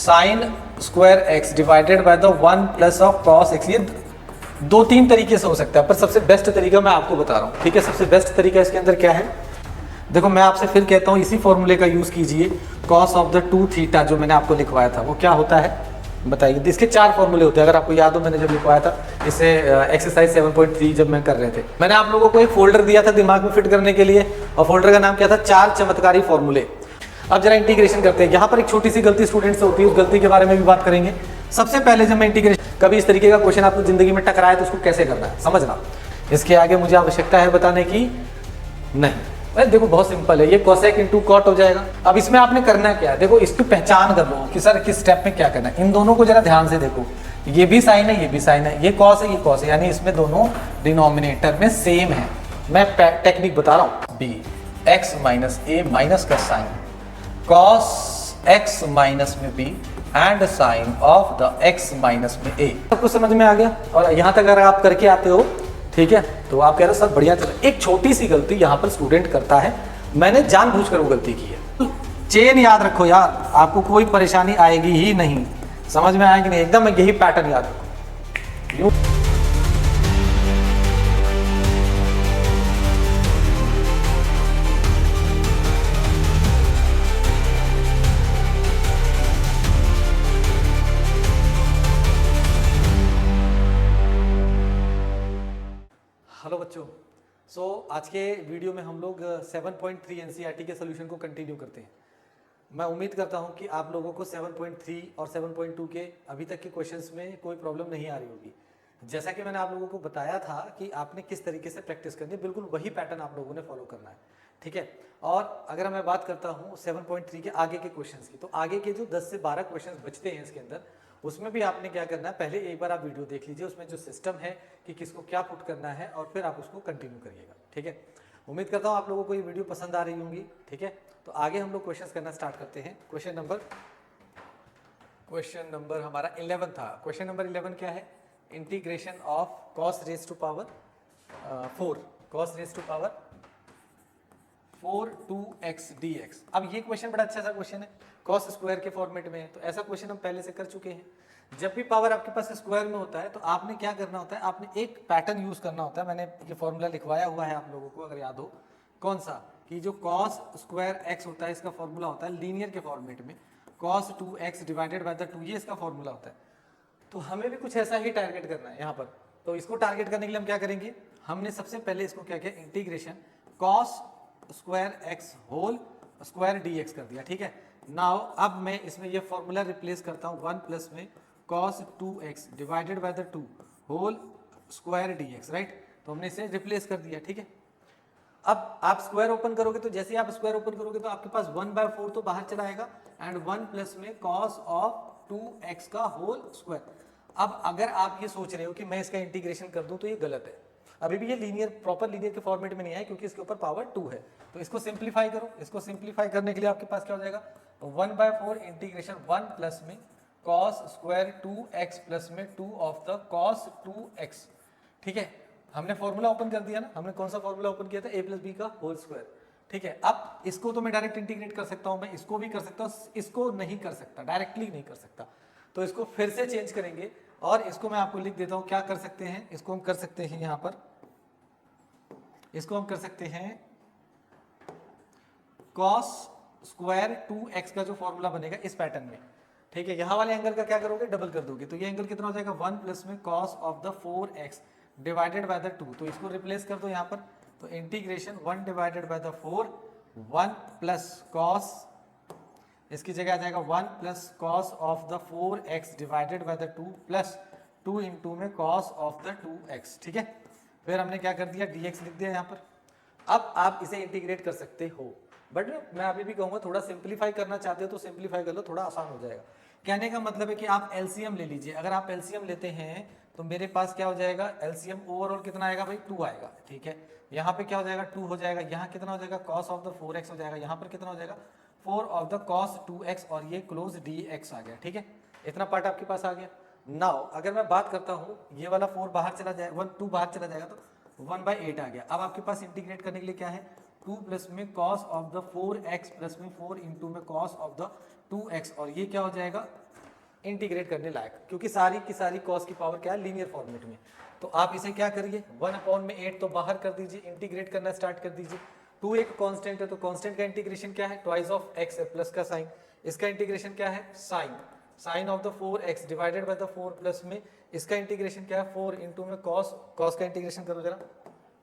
Sign square x divided by the 1 plus of cos x. ये दो तीन तरीके से हो सकता है, पर सबसे बेस्ट तरीका मैं आपको बता रहा हूँ, ठीक है। सबसे बेस्ट तरीका इसके अंदर क्या है, देखो मैं आपसे फिर कहता हूँ इसी फॉर्मूले का यूज कीजिए। कॉस ऑफ द 2 थीटा जो मैंने आपको लिखवाया था वो क्या होता है बताइए। इसके 4 फॉर्मूले होते हैं, अगर आपको याद हो मैंने जब लिखवाया था इसे एक्सरसाइज 7.3 जब मैं कर रहे थे, मैंने आप लोगों को एक फोल्डर दिया था दिमाग में फिट करने के लिए, और फोल्डर का नाम क्या था, 4 चमत्कारी फॉर्मूले। अब जरा इंटीग्रेशन करते हैं। यहाँ पर एक छोटी सी गलती स्टूडेंट से होती है, उस गलती के बारे में भी बात करेंगे। सबसे पहले जब मैं इंटीग्रेशन, कभी इस तरीके का क्वेश्चन आपको जिंदगी में टकराए तो उसको कैसे करना है समझना, इसके आगे मुझे आवश्यकता है बताने की नहीं। अरे देखो बहुत सिंपल है, ये कोसेक इंटू कॉट हो जाएगा। अब इसमें आपने करना क्या है, देखो इसकी पहचान कर लो कि सर किस स्टेप में क्या करना है। इन दोनों को जरा ध्यान से देखो, ये भी साइन है ये भी साइन है, ये कॉस है ये कॉस है, यानी इसमें दोनों डिनोमिनेटर में सेम है। मैं टेक्निक बता रहा हूँ, b x minus a minus का साइन कॉस एक्स माइनस में b and sine of the x minus में ए। सब कुछ समझ में आ गया। और यहाँ तक अगर आप करके आते हो, ठीक है, तो आप कह रहे हो सर बढ़िया चला। एक छोटी सी गलती यहाँ पर स्टूडेंट करता है, मैंने जानबूझकर वो गलती की है। चेन याद रखो यार, आपको कोई परेशानी आएगी ही नहीं, समझ में आएगी नहीं, एकदम यही पैटर्न याद रखो। हेलो बच्चों, आज के वीडियो में हम लोग 7.3 एनसीईआरटी के सोल्यूशन को कंटिन्यू करते हैं। मैं उम्मीद करता हूं कि आप लोगों को 7.3 और 7.2 के अभी तक के क्वेश्चंस में कोई प्रॉब्लम नहीं आ रही होगी। जैसा कि मैंने आप लोगों को बताया था कि आपने किस तरीके से प्रैक्टिस करनी है, बिल्कुल वही पैटर्न आप लोगों ने फॉलो करना है, ठीक है। और अगर मैं बात करता हूँ 7.3 के आगे के क्वेश्चंस की, तो आगे के जो 10 से 12 क्वेश्चंस बचते हैं इसके अंदर, उसमें भी आपने क्या करना है, पहले एक बार आप वीडियो देख लीजिए, उसमें जो सिस्टम है कि किसको क्या पुट करना है, और फिर आप उसको कंटिन्यू करिएगा, ठीक है। उम्मीद करता हूँ आप लोगों को ये वीडियो पसंद आ रही होंगी, ठीक है। तो आगे हम लोग क्वेश्चंस करना स्टार्ट करते हैं। क्वेश्चन नंबर हमारा 11 था। क्वेश्चन नंबर 11 क्या है, integration of cos raise to power 4 cos raise to power 4 2x dx। अब ये क्वेश्चन बड़ा अच्छा सा क्वेश्चन है, कॉस स्क्वायर के फॉर्मेट में है, तो ऐसा क्वेश्चन हम पहले से कर चुके हैं। जब भी पावर आपके पास स्क्वायर में होता है तो आपने क्या करना होता है, आपने एक पैटर्न यूज करना होता है। मैंने ये फॉर्मूला लिखवाया हुआ है आप लोगों को, अगर याद हो, कौन सा, कि जो कॉस स्क्वायर एक्स होता है इसका फॉर्मूला होता है लीनियर के फॉर्मेट में cos 2x divided by the 2, ये इसका फॉर्मूला होता है। तो हमें भी कुछ ऐसा ही टारगेट करना है यहाँ पर। तो इसको टारगेट करने के लिए हम क्या करेंगे, हमने सबसे पहले इसको क्या किया, integration cos square x whole square dx कर दिया, ठीक है। नाउ अब मैं इसमें ये फॉर्मूला रिप्लेस करता हूँ 1 प्लस में cos 2x divided by the 2 whole square dx, right. तो हमने इसे रिप्लेस कर दिया, ठीक है। अब आप स्क्वायर ओपन करोगे तो जैसे ही आप स्क्वायर ओपन करोगे तो आपके पास 1/4 तो बाहर चला आएगा, एंड 1 प्लस में cos ऑफ 2x का होल स्क्वायर। अब अगर आप ये सोच रहे हो कि मैं इसका इंटीग्रेशन कर दूं तो ये गलत है, अभी भी ये लीनियर प्रॉपर लीनियर के फॉर्मेट में नहीं है क्योंकि इसके ऊपर पावर 2 है। तो इसको सिंप्लीफाई करो, इसको सिंप्लीफाई करने के लिए आपके पास क्या हो जाएगा, 1/4 इंटीग्रेशन 1 प्लस में cos स्क्वायर 2x प्लस में 2 ऑफ द cos 2x, ठीक है। हमने फॉर्मूला ओपन कर दिया ना, हमने कौन सा फॉर्मूला ओपन किया था, a प्लस बी का होल स्क्वायर, ठीक है। अब इसको तो मैं डायरेक्ट इंटीग्रेट कर सकता हूं, मैं इसको भी कर सकता हूं, इसको नहीं कर सकता, डायरेक्टली नहीं कर सकता। तो इसको फिर से चेंज करेंगे और इसको मैं आपको लिख देता हूं, क्या कर सकते हैं, इसको हम कर सकते हैं यहां पर, इसको हम कर सकते हैं cos स्क्वायर 2x का जो फॉर्मूला बनेगा इस पैटर्न में, ठीक है। यहां वाले एंगल का क्या करोगे, डबल कर दोगे, तो ये एंगल कितना हो जाएगा 1 प्लस में cos of the 4x divided by the 2। तो इसको रिप्लेस कर दो यहां पर, तो integration 1 divided by the 4 1 plus cos, इसकी जगह आ जाएगा 1 plus cos of the 4x divided by the 2 plus 2 into में cos ऑफ द 2x, ठीक है। फिर हमने क्या कर दिया, dx लिख दिया यहाँ पर। अब आप इसे इंटीग्रेट कर सकते हो, बट मैं अभी भी कहूँगा थोड़ा सिंप्लीफाई करना चाहते हो तो सिंप्लीफाई कर लो, थोड़ा आसान हो जाएगा। कहने का मतलब है कि आप एलसीएम ले लीजिए। अगर आप एलसीएम लेते हैं तो मेरे पास क्या हो जाएगा, एलसीएम ओवरऑल कितना आएगा भाई, 2 आएगा, ठीक है। यहाँ पे क्या हो जाएगा, 2 हो जाएगा, यहाँ कितना हो जाएगा, cos ऑफ द 4x हो जाएगा, यहाँ पर कितना हो जाएगा 4 ऑफ द cos 2x, और ये क्लोज dx आ गया, ठीक है। इतना पार्ट आपके पास आ गया। नाउ अगर मैं बात करता हूँ, ये वाला 4 बाहर चला जाएगा, 2 बाहर चला जाएगा तो 1/8 आ गया। अब आपके पास इंटीग्रेट करने के लिए क्या है, 2 प्लस में cos of the 4x plus में 4 इंटू में cos ऑफ द 2x, और ये क्या हो जाएगा इंटीग्रेट करने लायक, क्योंकि सारी की सारी कॉस की पावर क्या है, लीनियर फॉर्मेट में। तो आप इसे क्या करिए, 1/8 तो बाहर कर दीजिए, इंटीग्रेट करना स्टार्ट कर दीजिए। 2 एक कांस्टेंट है, तो कांस्टेंट का इंटीग्रेशन क्या है, ट्वाइस ऑफ एक्स है प्लस का साइन, इसका इंटीग्रेशन क्या है, sine of the 4x divided by the 4 plus में इसका इंटीग्रेशन क्या है, 4 इंटू में कॉस का इंटीग्रेशन करो जरा,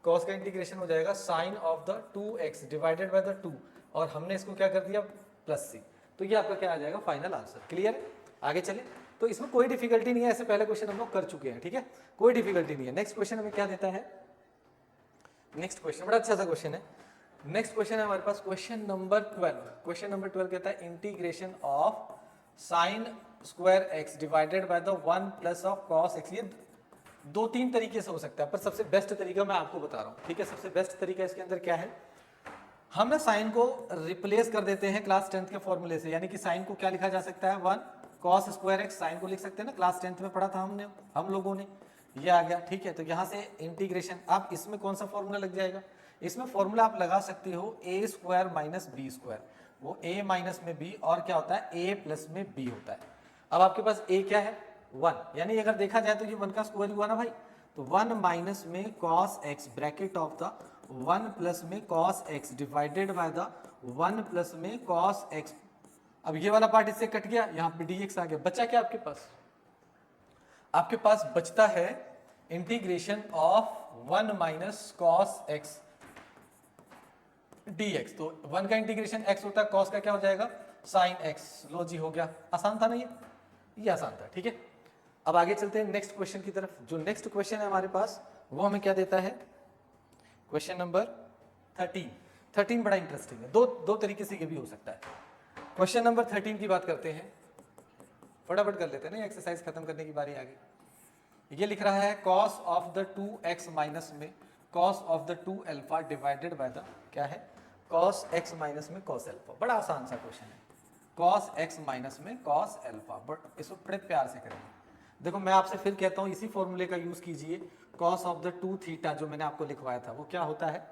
कॉस का इंटीग्रेशन हो जाएगा sine of the 2x divided by the 2, और हमने इसको क्या कर दिया प्लस c। तो ये आपका क्या आ जाएगा, फाइनल आंसर। क्लियर है, आगे चले। तो इसमें कोई डिफिकल्टी नहीं है, ऐसे पहले क्वेश्चन हम लोग कर चुके हैं, ठीक है, कोई डिफिकल्टी नहीं है। नेक्स्ट क्वेश्चन हमें क्या देता है, नेक्स्ट क्वेश्चन बड़ा अच्छा सा क्वेश्चन है। नेक्स्ट क्वेश्चन है हमारे पास क्वेश्चन नंबर 12। क्वेश्चन नंबर 12 कहता है integration of sine square x divided by the 1 plus of cos x. ये 2-3 तरीके से हो सकता है, पर सबसे बेस्ट तरीका मैं आपको बता रहा हूँ, ठीक है। सबसे बेस्ट तरीका इसके अंदर क्या है, हम ना साइन को रिप्लेस कर देते हैं क्लास 10th के फॉर्मूले से, यानी कि साइन को क्या लिखा जा सकता है, 1 कॉस स्क्वायर एक्स, साइन को लिख सकते हैं ना, क्लास 10th में पढ़ा था हम लोगों ने, ये आ गया, ठीक है। तो यहाँ से इंटीग्रेशन, अब इसमें कौन सा फॉर्मूला लग जाएगा, इसमें फॉर्मूला आप लगा सकते हो ए स्क्वायर माइनस बी स्क्वायर, वो ए माइनस में बी और क्या होता है, ए प्लस में बी होता है। अब आपके पास ए क्या है, 1, यानी अगर देखा जाए तो ये 1 का स्क्वायर हुआ ना भाई, तो 1 माइनस में cos x bracket of the 1 plus में cos x divided by the 1 plus में कॉस एक्स। अब ये वाला पार्ट इससे कट गया, यहाँ पे dx आ गया, बचा क्या आपके पास, आपके पास बचता है integration of 1 minus cos x dx। तो 1 का इंटीग्रेशन x होता है, cos का क्या हो जाएगा, साइन x। लो जी, हो गया, आसान था ना ये आसान था, ठीक है। अब आगे चलते हैं नेक्स्ट क्वेश्चन की तरफ। जो नेक्स्ट क्वेश्चन है हमारे पास वो हमें क्या देता है, क्वेश्चन नंबर 13 बड़ा इंटरेस्टिंग है, दो तरीके से ये भी हो सकता है। क्वेश्चन नंबर 13 की बात करते हैं, फटाफट कर लेते हैं ना, एक्सरसाइज खत्म करने की बारी आ गई। ये लिख रहा है cos of the 2x minus में cos of the 2 alpha divided by the क्या है, cos x माइनस में cos अल्फा। बड़ा आसान सा क्वेश्चन है, cos x माइनस में cos अल्फा, बट इसको बड़े प्यार से करेंगे। देखो मैं आपसे फिर कहता हूँ, इसी फॉर्मूले का यूज कीजिए, cos ऑफ द 2 थीटा जो मैंने आपको लिखवाया था वो क्या होता है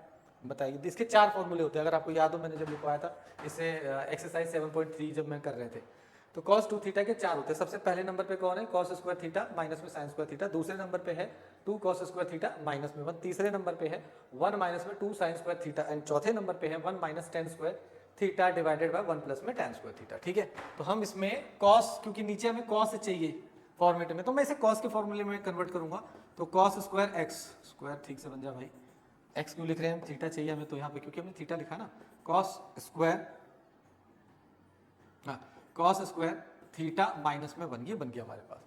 बताइए। इसके 4 फॉर्मूले होते हैं, अगर आपको याद हो मैंने जब लिखवाया था इसे एक्सरसाइज 7.3 जब मैं कर रहे थे, तो cos 2 थीटा के 4 होते हैं। सबसे पहले नंबर पे कौन है, cos स्क्वायर थीटा माइनस में sin स्क्वायर थीटा। दूसरे नंबर पे है 2 cos स्क्वायर थीटा माइनस में 1। तीसरे नंबर पे है 1 माइनस में 2 sin स्क्वायर थीटा। एंड चौथे नंबर पे है 1 minus tan square theta divided by 1 plus में tan स्क्वायर थीटा, ठीक है। तो हम इसमें cos, क्योंकि नीचे हमें cos चाहिए फॉर्मेट में, तो मैं इसे cos के फॉर्मूले में कन्वर्ट करूंगा। तो cos स्क्वायर एक्स स्क्वायर, ठीक से बन जा भाई, x क्यों लिख रहे हैं हम, थीटा चाहिए हमें, तो यहाँ पे क्योंकि हमने थीटा लिखा ना, cos स्क्वायर, हाँ cos स्क्वायर थीटा माइनस में 1, ये बन गया हमारे पास।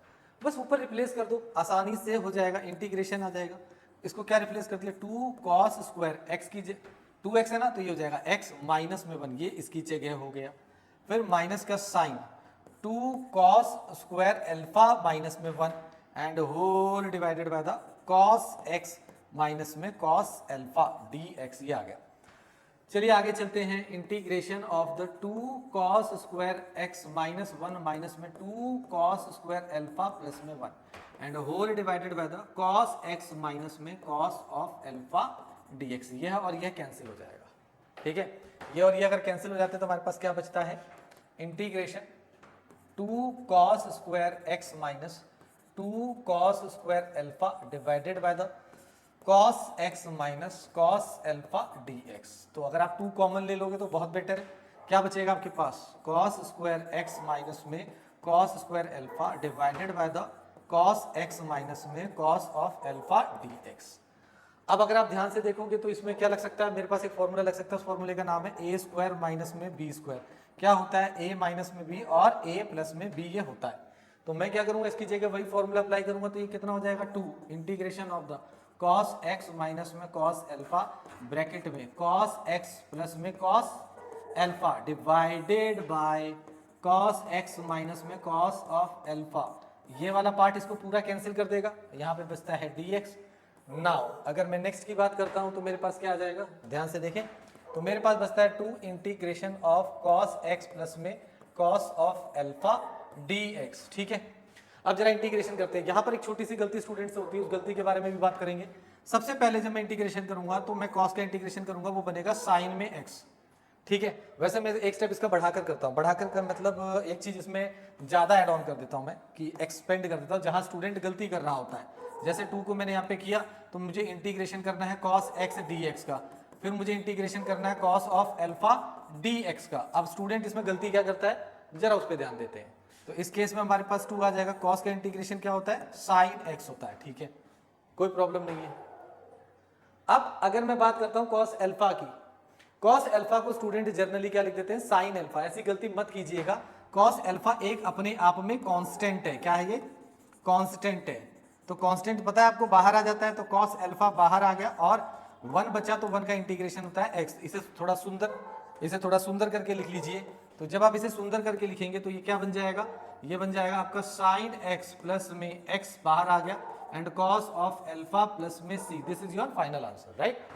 बस ऊपर रिप्लेस कर दो, आसानी से हो जाएगा, इंटीग्रेशन आ जाएगा। इसको क्या रिप्लेस कर दिया, 2 cos स्क्वायर एक्स की 2x है ना, तो ये हो जाएगा x माइनस में 1, ये इसकी जगह हो गया। फिर माइनस का sine 2 cos square alpha minus में 1 and whole divided by the cos x minus में cos अल्फा dx, ये आ गया। चलिए आगे चलते हैं, integration of the 2 cos square x minus 1 minus में 2 cos स्क्वायर अल्फा प्लस में 1 and whole divided by the cos x minus में cos ऑफ अल्फा dx। यह और यह कैंसिल हो जाएगा, ठीक है। ये और ये अगर कैंसिल हो जाते हैं तो हमारे पास क्या बचता है, integration 2 cos square x minus 2 cos square alpha divided by the cos x minus cos alpha dx। तो अगर आप 2 कॉमन ले लोगे तो बहुत बेटर है। क्या बचेगा आपके पास, cos स्क्वायर x माइनस में cos square alpha divided by the cos x minus में cos ऑफ अल्फा dx। अब अगर आप ध्यान से देखोगे तो इसमें क्या लग सकता है, मेरे पास एक फॉर्मूला लग सकता है, उस फॉर्मूले का नाम है a स्क्वायर माइनस में b स्क्वायर। क्या होता है, a माइनस में b और a प्लस में b, ये होता है। तो मैं क्या करूंगा, इसकी जगह वही फॉर्मूला अप्लाई करूंगा, तो ये कितना हो जाएगा, 2 integration of the cos x minus में cos अल्फा ब्रैकेट में cos x प्लस में cos alpha divided by cos x minus में cos ऑफ अल्फा। ये वाला पार्ट इसको पूरा कैंसिल कर देगा, यहाँ पे बचता है dx। नाउ अगर मैं नेक्स्ट की बात करता हूँ तो मेरे पास क्या आ जाएगा, ध्यान से देखें, तो मेरे पास बचता है 2 integration of cos x plus में cos ऑफ अल्फा dx, ठीक है। अब जरा इंटीग्रेशन करते हैं। यहाँ पर एक छोटी सी गलती स्टूडेंट से होती है, उस गलती के बारे में भी बात करेंगे। सबसे पहले जब मैं इंटीग्रेशन करूंगा तो मैं cos का इंटीग्रेशन करूंगा, वो बनेगा साइन में x, ठीक है। वैसे मैं एक स्टेप इसका बढ़ाकर करता हूँ, बढ़ाकर कर मतलब एक चीज इसमें ज्यादा ऐड ऑन कर देता हूँ मैं, कि एक्सपेंड कर देता हूँ जहां स्टूडेंट गलती कर रहा होता है। जैसे 2 को मैंने यहाँ पे किया तो मुझे इंटीग्रेशन करना है cos x dx का, फिर मुझे इंटीग्रेशन करना है cos ऑफ अल्फा dx का। अब स्टूडेंट इसमें गलती क्या करता है, जरा उस पर ध्यान देते हैं। तो इस केस में हमारे पास 2 आ जाएगा, cos का इंटीग्रेशन क्या होता है, sin x होता है। ठीक है, कोई प्रॉब्लम नहीं है। अब अगर मैं बात करता हूं cos अल्फा की, cos अल्फा को स्टूडेंट जनरली क्या लिख देते हैं, sin अल्फा। ऐसी गलती मत कीजिएगा। cos अल्फा एक अपने आप में कांस्टेंट है। क्या है ये, कांस्टेंट है। तो कांस्टेंट पता है आपको, बाहर आ जाता है, तो cos अल्फा बाहर आ गया और 1 बचा, तो 1 का इंटीग्रेशन होता है x। इसे थोड़ा सुंदर करके लिख लीजिए। तो जब आप इसे सुंदर करके लिखेंगे तो ये क्या बन जाएगा, ये बन जाएगा आपका sin x प्लस में x बाहर आ गया and cos of alpha plus में c। This is your final answer, right.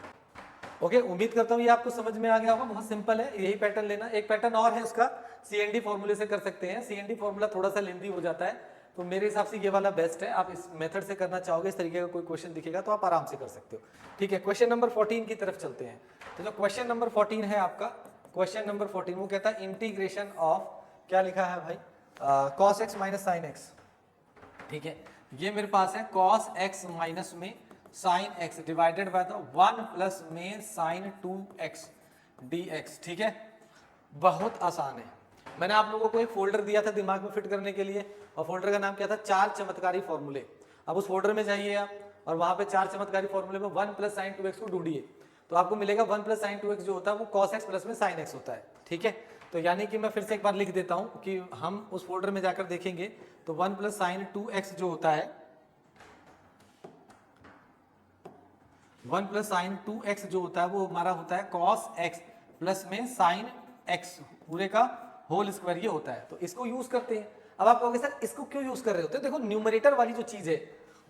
Okay, उम्मीद करता हूँ ये आपको समझ में आ गया होगा। बहुत सिंपल है, यही पैटर्न लेना। एक पैटर्न और है इसका, CND फॉर्मूले से कर सकते हैं। CND फॉर्मूला थोड़ा सा लेंथी हो जाता है, तो मेरे हिसाब से ये वाला बेस्ट है। आप इस मेथड से करना चाहोगे, इस तरीके का कोई क्वेश्चन दिखेगा तो आप आराम से कर सकते हो। ठीक है, क्वेश्चन नंबर 14 की तरफ चलते हैं। तो जो क्वेश्चन नंबर 14 है आपका, क्वेश्चन नंबर 14 वो कहता है इंटीग्रेशन ऑफ, क्या लिखा है भाई, cos x minus sine x. ठीक है, ये मेरे पास है cos x माइनस में sin x divided by the 1 plus में sin 2x dx। ठीक है, बहुत आसान है। मैंने आप लोगों को एक फोल्डर दिया था दिमाग में फिट करने के लिए, और फोल्डर का नाम क्या था, 4 चमत्कारी फॉर्मूले। अब उस फोल्डर में जाइए आप, और वहां पे 4 चमत्कारी फॉर्मूले में 1 प्लस साइन 2x को ढूंढिए, तो आपको मिलेगा 1 प्लस साइन 2x जो होता है वो cos x प्लस में sin x होता है। ठीक है, तो यानी कि मैं फिर से एक बार लिख देता हूं कि हम उस फोल्डर में जाकर देखेंगे तो 1 प्लस साइन 2x जो होता है, 1 प्लस साइन 2x जो होता है वो हमारा होता है cos x प्लस में sin x पूरे का होल स्क्वायर, ये होता है। तो इसको यूज करते हैं। अब आप कहोगे सर इसको क्यों यूज कर रहे होते हैं, देखो न्यूमरेटर वाली जो चीज है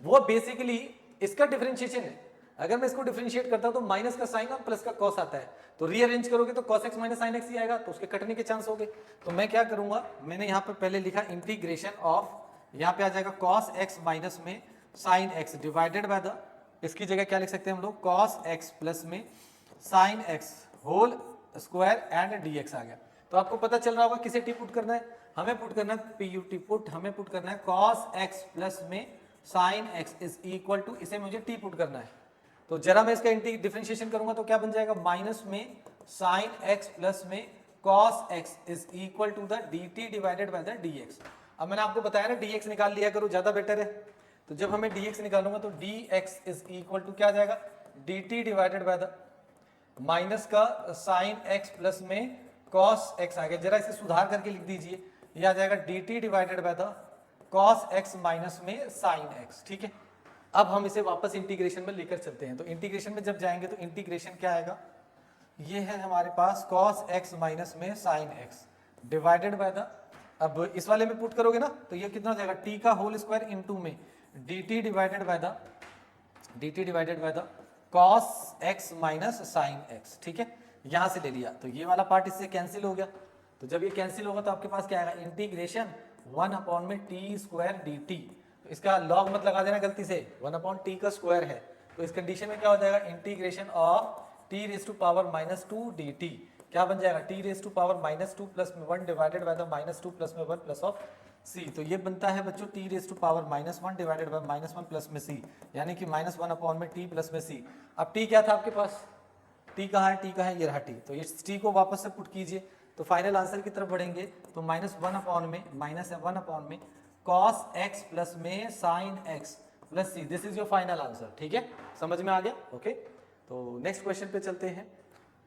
वो बेसिकली इसका डिफरेंशिएशन है। अगर मैं इसको डिफरेंशिएट करता हूं तो माइनस का साइन और प्लस का cos आता है, तो रीअरेंज करोगे तो cos x minus sine x ही आएगा, तो उसके कटने के चांस हो गए। तो मैं क्या करूंगा, मैंने यहाँ पर पहले लिखा इंटीग्रेशन ऑफ, यहाँ पे आ जाएगा cos x माइनस में sine x divided by the, इसकी जगह क्या लिख सकते हैं हम लोग, cos x प्लस में sin x whole square and dx आ गया। तो आपको पता चल रहा होगा किसे टी पुट करना है, हमें पुट करना है PUT पुट, हमें पुट करना है cos x प्लस में sin x is equal to, इसे मुझे टी पुट करना है। तो जरा मैं इसका डिफरेंशिएशन करूंगा तो क्या बन जाएगा, माइनस में sin x प्लस में cos x is equal to the dt divided by the dx। अब मैंने आपको बताया ना dx निकाल लिया करो, ज्यादा बेटर है। तो जब हमें dx निकालूंगा तो dx इज इक्वल टू क्या आ जाएगा, dt divided by the minus का sin x प्लस में cos x आ गया। जरा इसे सुधार करके लिख दीजिए, ये आ जाएगा dt divided by the cos x minus में sin x। ठीक है, अब हम इसे वापस इंटीग्रेशन में लेकर चलते हैं। तो इंटीग्रेशन में जब जाएंगे तो इंटीग्रेशन क्या आएगा, ये है हमारे पास cos x माइनस में sin x divided by the, अब इस वाले में पुट करोगे ना तो ये कितना हो जाएगा, t का होल स्क्वायर इनटू में dt divided by the cos x minus sin x। ठीक है, यहां से ले लिया तो ये वाला पार्ट इससे कैंसिल हो गया। तो जब ये कैंसिल होगा तो आपके पास क्या आएगा, इंटीग्रेशन 1 अपॉन में t स्क्वायर dt। तो इसका लॉग मत लगा देना गलती से, 1 अपॉन t का स्क्वायर है। तो इस कंडीशन में क्या हो जाएगा, integration of t raise to power minus 2 dt क्या बन जाएगा, t raise to power minus 2 plus में 1 divided by the minus 2 plus में 1 प्लस ऑफ c। तो ये बनता है बच्चों t raise to power minus 1 divided by minus 1 plus में c, यानी कि माइनस 1 अपॉन में t प्लस में c। अब t क्या था आपके पास, t कहाँ है, t कहाँ है, ये रहा t। तो ये t को वापस से पुट कीजिए तो फाइनल आंसर की तरफ बढ़ेंगे। तो माइनस 1 अपॉन में, माइनस 1 अपॉन में cos x प्लस में sin x plus c, this is your final answer. ठीक है, समझ में आ गया। ओके, तो नेक्स्ट क्वेश्चन पे चलते हैं।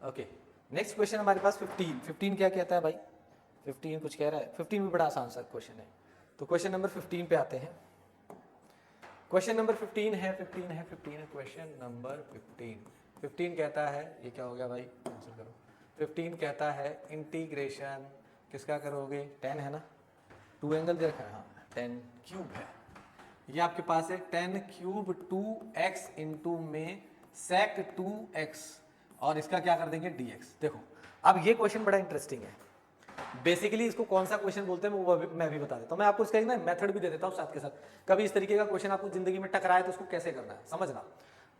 ओके, नेक्स्ट क्वेश्चन हमारे पास 15 क्या कहता है भाई, 15 कुछ कह रहा है, 15 भी बड़ा आसान सा क्वेश्चन है। तो क्वेश्चन नंबर 15 पे आते हैं। क्वेश्चन नंबर 15 है क्वेश्चन नंबर 15 कहता है, ये क्या हो गया भाई, आंसर करो। 15 कहता है इंटीग्रेशन किसका करोगे, 10 है ना, 2 एंगल दे रखा है, हाँ 10 क्यूब है, ये आपके पास है 10 क्यूब 2x इंटू में sec 2x और इसका क्या कर देंगे dx। देखो अब ये क्वेश्चन बड़ा इंटरेस्टिंग है। बेसिकली इसको कौन सा क्वेश्चन बोलते हैं वो मैं भी बता देता हूँ। मैं आपको इसका एक ना मेथड भी दे देता हूँ साथ के साथ। कभी इस तरीके का क्वेश्चन आपको जिंदगी में टकराए तो उसको कैसे करना है समझना,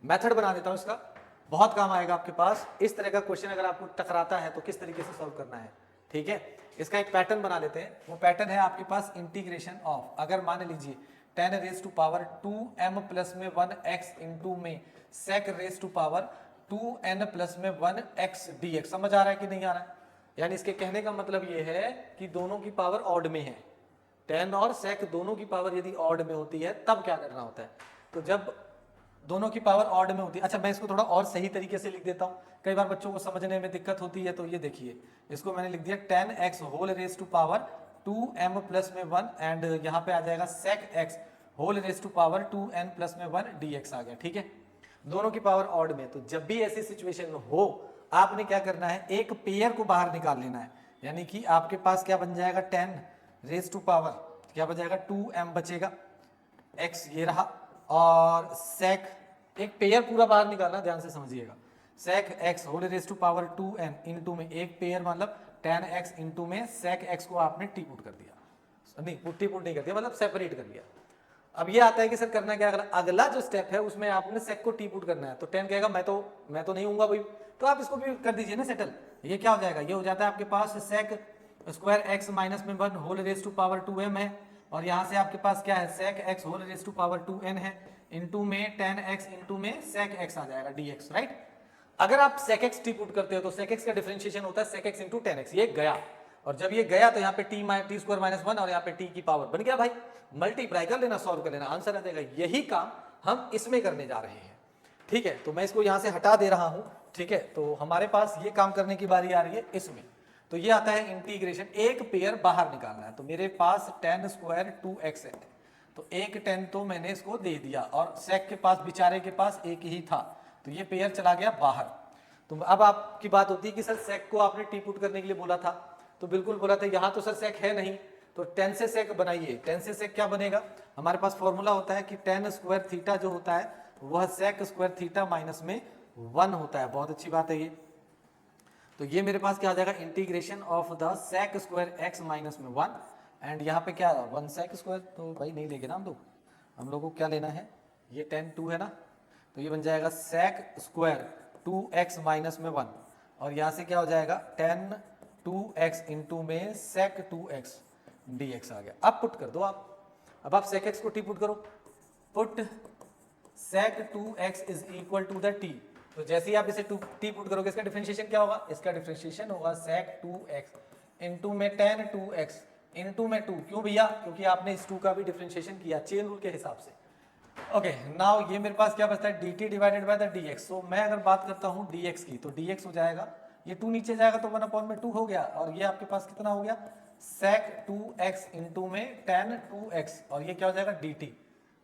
मेथड बना देता हूँ इसका। बहुत काम आएगा आपके पास। इस तरह का क्वेश्चन अगर आपको टकराता है तो किस तरीके से सॉल्व करना है, ठीक है। इसका एक पैटर्न बना लेते हैं। वो पैटर्न है आपके पास इंटीग्रेशन ऑफ, अगर मान लीजिए 10 raise to power 2m plus में 1x इंटू में sec raise to power 2n plus में 1x dx। समझ आ रहा है कि नहीं आ रहा है? यानी इसके कहने का मतलब ये है कि दोनों की पावर ऑड में है, 10 और sec दोनों की पावर यदि ऑड में होती है तब क्या करना होता है। तो जब दोनों की पावर ऑड में होती है, अच्छा मैं इसको थोड़ा और सही तरीके से लिख देता हूँ, कई बार बच्चों को समझने में दिक्कत होती है। तो ये देखिए, इसको मैंने लिख दिया 10x whole raise to power 2m plus में 1 एंड यहाँ पे आ जाएगा sec x whole raise to power 2n plus में 1 dx आ गया, ठीक है। दोनों की पावर ऑड में। तो जब भी ऐसी सिचुएशन हो आपने क्या करना है, एक पेयर को बाहर निकाल लेना है। यानी कि आपके पास क्या बन जाएगा, 10 रेज टू पावर क्या बन जाएगा, 2m बचेगा, x ये रहा, और sec एक पेयर पूरा बाहर निकालना, ध्यान से समझिएगा। sec x whole raise to power 2n into में एक पेयर मतलब 10x इंटू में sec x को आपने टी पुट कर दिया, नहीं पुट्टी पुट नहीं कर दिया, मतलब सेपरेट कर दिया। अब ये आता है कि सर करना क्या, अगला जो स्टेप है उसमें आपने sec को टी पुट करना है। तो 10 कहेगा मैं तो नहीं हूंगा भाई, तो आप इसको भी कर दीजिए ना सेटल। ये क्या हो जाएगा, ये हो जाता है आपके पास sec स्क्वायर x माइनस में 1 whole raise to power 2m है, और यहाँ से आपके पास क्या है sec x whole raise to power 2n है, इंटू में 10x इंटू में sec x आ जाएगा dx, राइट। अगर आप sec x टी पुट करते हो तो sec x का डिफरेंशिएशन होता है sec x इंटू 10x, ये गया, और जब ये गया तो यहाँ पे टी स्क्वायर माइनस 1 और यहाँ पे टी की पावर बन गया भाई, मल्टीप्लाई कर लेना, सॉल्व कर लेना, आंसर आ जाएगा। यही काम हम इसमें करने जा रहे हैं, ठीक है। तो मैं इसको यहाँ से हटा दे रहा हूँ, ठीक है। तो हमारे पास ये काम करने की बारी आ रही है इसमें। तो ये आता है इंटीग्रेशन, एक पेयर बाहर निकालना है। तो मेरे पास 10 स्क्वायर 2x है, तो एक 10 तो मैंने इसको दे दिया, और sec के पास बेचारे के पास एक ही था, तो ये पेयर चला गया बाहर। तो अब आपकी बात होती है कि सर sec को आपने टी पुट करने के लिए बोला था, तो बिल्कुल बोला था, यहाँ तो सर sec है नहीं, तो 10 से sec बनाइए। 10 से sec क्या बनेगा, हमारे पास फॉर्मूला होता है कि 10 स्क्वायर थीटा जो होता है वह sec स्क्वायर थीटा माइनस में 1 होता है। बहुत अच्छी बात है ये। तो ये मेरे पास क्या आ जाएगा, integration of the sec square x minus में 1, एंड यहाँ पे क्या 1 sec स्क्वायर, तो भाई नहीं लेंगे ना हम लोग को क्या लेना है, ये 10 2 है ना, तो ये बन जाएगा sec स्क्वायर 2x माइनस में 1, और यहाँ से क्या हो जाएगा 10 2x इंटू में sec 2x dx आ गया। अब पुट कर दो आप, अब आप sec x को टी पुट करो, put sec 2x is equal to the t। तो जैसे ही आप इसे टी पुट करोगे, इसका डिफरेंशिएशन क्या होगा, इसका डिफरेंशिएशन होगा sec 2x इंटू में 10 2x इंटू में 2। क्यों भैया, क्योंकि आपने इस 2 का भी डिफरेंशिएशन किया चेन रूल के हिसाब से। ओके नाउ ये मेरे पास क्या बचता है, dt divided by the dx। सो मैं अगर बात करता हूँ dx की, तो dx हो जाएगा, ये 2 नीचे जाएगा तो 1/2 हो गया, और ये आपके पास कितना हो गया sec 2x इंटू में 10 2x, और ये क्या हो जाएगा dt।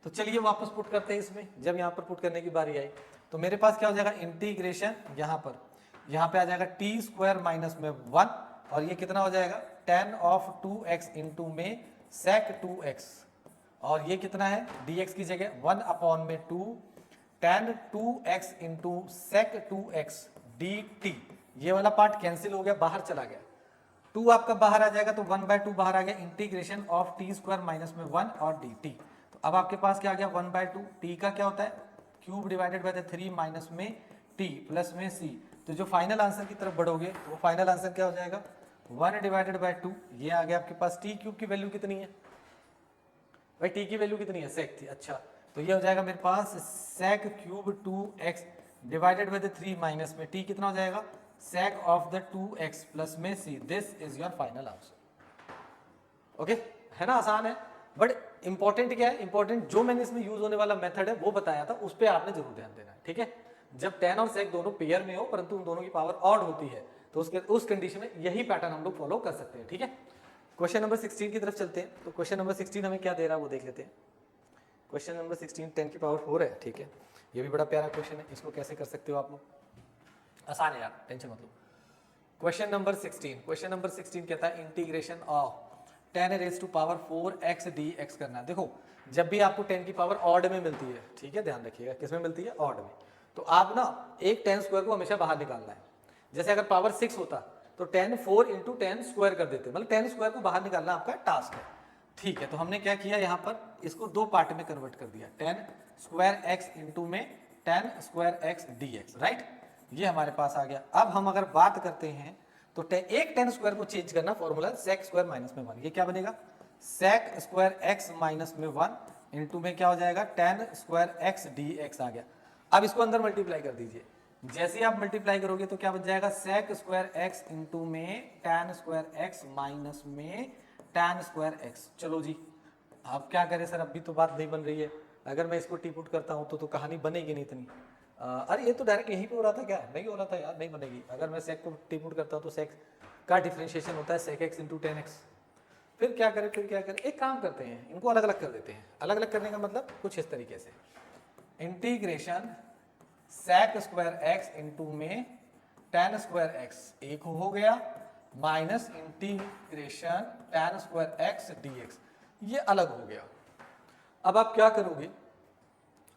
तो चलिए वापस पुट करते हैं इसमें, जब यहाँ पर पुट करने की बारी आई तो मेरे पास क्या हो जाएगा, इंटीग्रेशन यहाँ पे आ जाएगा टी स्क्वायर माइनस में 1, और ये कितना हो जाएगा 10 ऑफ 2x इंटू में sec 2x, और ये कितना है dx की जगह 1/2 10 2x into sec 2x dt। ये वाला पार्ट कैंसिल हो गया, बाहर चला गया, 2 आपका बाहर आ जाएगा, तो 1/2 बाहर आ गया, integration of T square minus में 1 और dt। तो अब आपके पास क्या आ गया 1/2, t का क्या होता है cube divided by the 3 minus में t प्लस में c। तो जो फाइनल आंसर की तरफ बढ़ोगे वो फाइनल आंसर क्या हो जाएगा 1 डिवाइडेड बाय 2, ये आ गया आपके पास। t क्यूब की वैल्यू कितनी है भाई, t की वैल्यू कितनी है sec थी, अच्छा तो ये हो जाएगा मेरे पास sec cube 2x divided by the 3 minus में t कितना हो जाएगा sec of the 2x plus में c। This is your final answer. Okay है ना, आसान है, बट इंपॉर्टेंट क्या है, इंपॉर्टेंट जो मैंने इसमें यूज होने वाला मेथड है वो बताया था, उस पर आपने जरूर ध्यान देना है, ठीक है। जब 10 और sec दोनों पेयर में हो परंतु उन दोनों की पावर ऑड होती है, तो उस कंडीशन में यही पैटर्न हम लोग फॉलो कर सकते हैं, ठीक है। क्वेश्चन नंबर 16 की तरफ चलते हैं। तो क्वेश्चन नंबर 16 हमें क्या दे रहा है वो देख लेते हैं। क्वेश्चन नंबर 16 10 की पावर 4 है, ठीक है। ये भी बड़ा प्यारा क्वेश्चन है, इसको कैसे कर सकते हो आप लोग, आसान है यार, टेंशन मत लो। क्वेश्चन नंबर 16 कहता है integration of 10 raise to power 4x dx करना है। देखो जब भी आपको 10 की पावर ऑड में मिलती है, ठीक है, ध्यान रखिएगा किस में मिलती है, ऑड में, तो आप ना एक 10 स्क्वायर को हमेशा बाहर निकालना है। जैसे अगर पावर 6 होता तो 10 4 इंटू 10 स्क्वायर कर देते, मतलब 10 स्क्वायर को बाहर निकालना आपका टास्क है, ठीक है। तो हमने क्या किया यहाँ पर, इसको 2 पार्ट में कन्वर्ट कर दिया, 10 स्क्वायर x इंटू में tan square x d x, right. ये हमारे पास आ गया। अब हम अगर बात करते हैं तो एक टेन स्क्वायर को चेंज करना, फॉर्मूला सेक स्क्वायर माइनस में 1, ये क्या बनेगा सेक स्क्वायर एक्स माइनस में 1 इंटू में क्या हो जाएगा tan square x d x आ गया। अब इसको अंदर मल्टीप्लाई कर दीजिए, जैसे ही आप मल्टीप्लाई करोगे तो क्या बन जाएगा सेक स्क्वायर एक्स इंटू में टेन स्क्वायर एक्स माइनस में टेन स्क्वायर एक्स। चलो जी अब क्या करें सर, अभी तो बात नहीं बन रही है, अगर मैं इसको टी पुट करता हूँ तो कहानी बनेगी नहीं इतनी। अरे ये तो डायरेक्ट यहीं पे हो रहा था, क्या नहीं हो रहा था यार, नहीं बनेगी। अगर मैं सेक को टी पुट करता हूँ तो सेक का डिफ्रेंशिएशन होता है sec x into tan x. फिर क्या करें, एक काम करते हैं, इनको अलग अलग कर देते हैं। अलग अलग करने का मतलब कुछ इस तरीके से, integration sec square x into में टेन स्क्वायर एक्स एक हो गया, minus integration tan square x d x, ये अलग हो गया। अब आप क्या करोगे,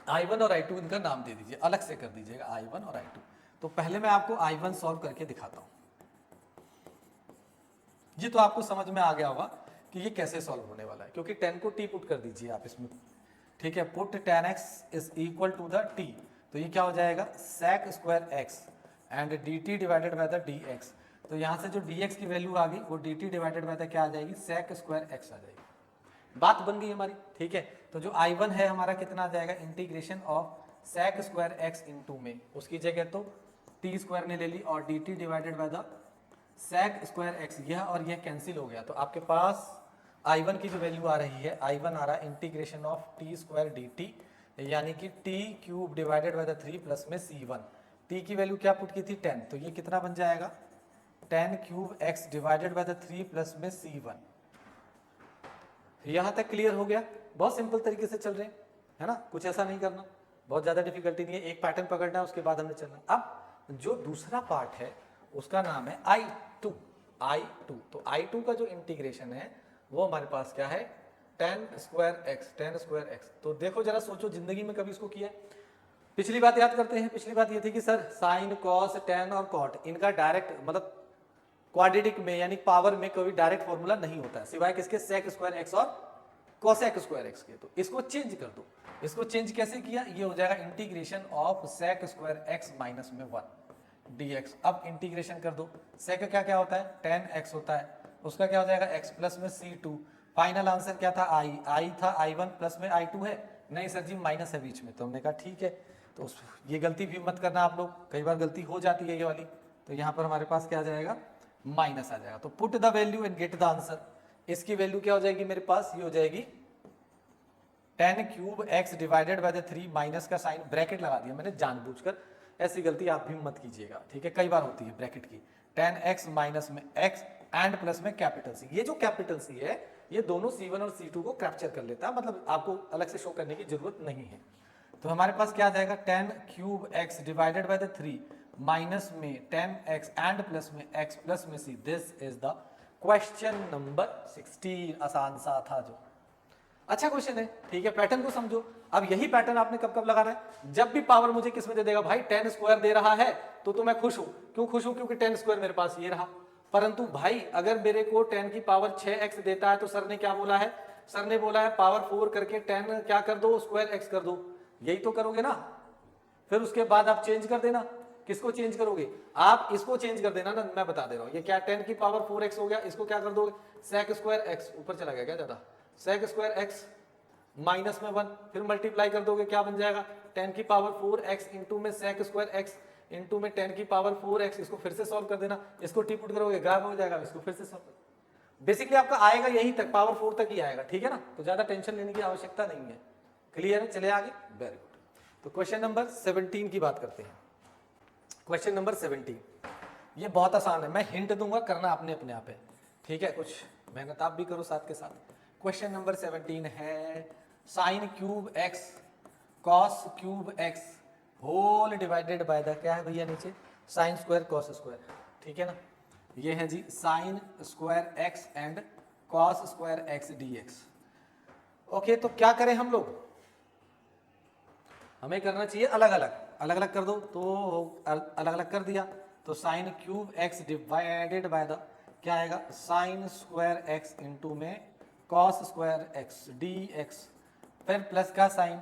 I1 और I2 इनका नाम दे दीजिए, अलग से कर दीजिएगा I1 और I2। तो पहले मैं आपको I1 सॉल्व करके दिखाता हूं, ये तो आपको समझ में आ गया होगा कि ये कैसे सॉल्व होने वाला है, क्योंकि 10 को t पुट कर दीजिए आप इसमें, ठीक है। Put tan x is equal to the t, तो ये क्या हो जाएगा sec square x and dt divided by the dx। तो यहाँ से जो dx की वैल्यू आ गई वो dt डिवाइडेड बाय द क्या आ जाएगी sec स्क्वायर x आ जाएगी। बात बन गई हमारी, ठीक है। तो जो I1 है हमारा कितना आ जाएगा, integration of sec square x into में उसकी जगह तो t स्क्वायर ने ले ली और dt divided by the sec square x, यह और यह कैंसिल हो गया। तो आपके पास I1 की जो वैल्यू आ रही है, I1 आ रहा है integration of t square dt, यानी कि t cube divided by the 3 plus में c1। t की वैल्यू क्या पुट की थी 10, तो ये कितना बन जाएगा 10 cube x divided by the 3 plus में c1। यहां तक क्लियर हो गया, बहुत सिंपल तरीके से चल रहे हैं, है ना, कुछ ऐसा नहीं करना, बहुत ज्यादा डिफिकल्टी नहीं है, एक पैटर्न पकड़ना है उसके बाद हमने चलना। अब जो दूसरा पार्ट है उसका नाम है I2। तो I2 का जो इंटीग्रेशन है वो हमारे पास क्या है टेन स्क्वायर एक्स। तो देखो जरा सोचो, जिंदगी में कभी इसको किया है? पिछली बात याद करते हैं, पिछली बात ये थी कि सर साइन कॉस टेन और कॉट इनका डायरेक्ट मतलब क्वाड्रेटिक में यानी पावर में कोई डायरेक्ट फॉर्मूला नहीं होता है सिवाय किसके सेक स्क्वायर एक्स और कोसेक स्क्वायर एक्स के। तो इसको चेंज कर दो, इसको चेंज कैसे किया, ये हो जाएगा integration of sec square x minus में 1 dx। अब इंटीग्रेशन कर दो, सेक का क्या क्या होता है टेन एक्स होता है, उसका क्या हो जाएगा x प्लस में c2। फाइनल आंसर क्या था i था I1 प्लस में I2 है, नहीं सर जी माइनस है बीच में, तो हमने कहा ठीक है। तो ये गलती भी मत करना आप लोग, कई बार गलती हो जाती है ये वाली। तो यहाँ पर हमारे पास क्या आ जाएगा माइनस आ जाएगा। तो put the value and get the answer. इसकी वैल्यू क्या हो जाएगी मेरे पास, ये हो जाएगी 10 cube x divided by the 3, minus का साइन ब्रैकेट लगा दिया मैंने जानबूझकर, ऐसी गलती आप भी मत कीजिएगा, ठीक है, कई बार होती है ब्रैकेट की। 10x माइनस में x एंड प्लस में कैपिटल C। ये जो कैपिटल C है ये दोनों C1 और C2 को कैप्चर कर लेता है, मतलब आपको अलग से शो करने की जरूरत नहीं है। तो हमारे पास क्या आ जाएगा 10 cube x divided by the 3 minus में 10x एंड प्लस में x प्लस में c। This is the question number 16। आसान सा था जो, अच्छा क्वेश्चन है, ठीक है। पैटर्न को समझो। अब यही पैटर्न आपने कब कब लगाना है, जब भी पावर मुझे किस में दे देगा, भाई 10 स्क्वायर दे रहा है तो मैं खुश हूं। क्यों खुश हूं, क्योंकि 10 स्क्वायर मेरे पास ये रहा। परंतु भाई अगर मेरे को 10 की पावर 6x देता है तो सर ने क्या बोला है, सर ने बोला है पावर 4 करके 10 क्या कर दो स्क्वायर x कर दो, यही तो करोगे ना। फिर उसके बाद आप चेंज कर देना, किसको चेंज करोगे, आप इसको चेंज कर देना ना, मैं बता दे रहा हूं। ये क्या 10 की पावर 4x हो गया, इसको क्या कर दोगे सेक स्क्वायर x, ऊपर चला गया क्या ज्यादा, सेक स्क्वायर x माइनस में 1, फिर मल्टीप्लाई कर दोगे क्या बन जाएगा 10 की पावर 4x इंटू में सेक स्क्वायर x इंटू में 10 की पावर 4x। इसको फिर से सॉल्व कर देना, इसको टी पुट करोगे गायब हो जाएगा, इसको फिर से सॉल्व। बेसिकली आपका आएगा यही तक, पावर 4 तक ही आएगा, ठीक है ना। तो ज्यादा टेंशन लेने की आवश्यकता नहीं है, क्लियर है। चले आगे, वेरी गुड। तो क्वेश्चन नंबर 17 की बात करते हैं। क्वेश्चन नंबर 17 ये बहुत आसान है, मैं हिंट दूंगा, करना आपने अपने आप है, ठीक है, कुछ मेहनत आप भी करो साथ के साथ। क्वेश्चन नंबर 17 है sine cube x cos cube x whole divided by the क्या है भैया नीचे साइन स्क्वायर कॉस स्क्वायर, ठीक है ना। ये है जी sine square x and cos square x dx। Okay, तो क्या करें हम लोग, हमें करना चाहिए अलग अलग कर दो, तो अलग अलग कर दिया। तो sine cube x divided by the क्या आएगा साइन स्क्वायर x इंटू में कॉस स्क्वायर x dx, फिर प्लस का साइन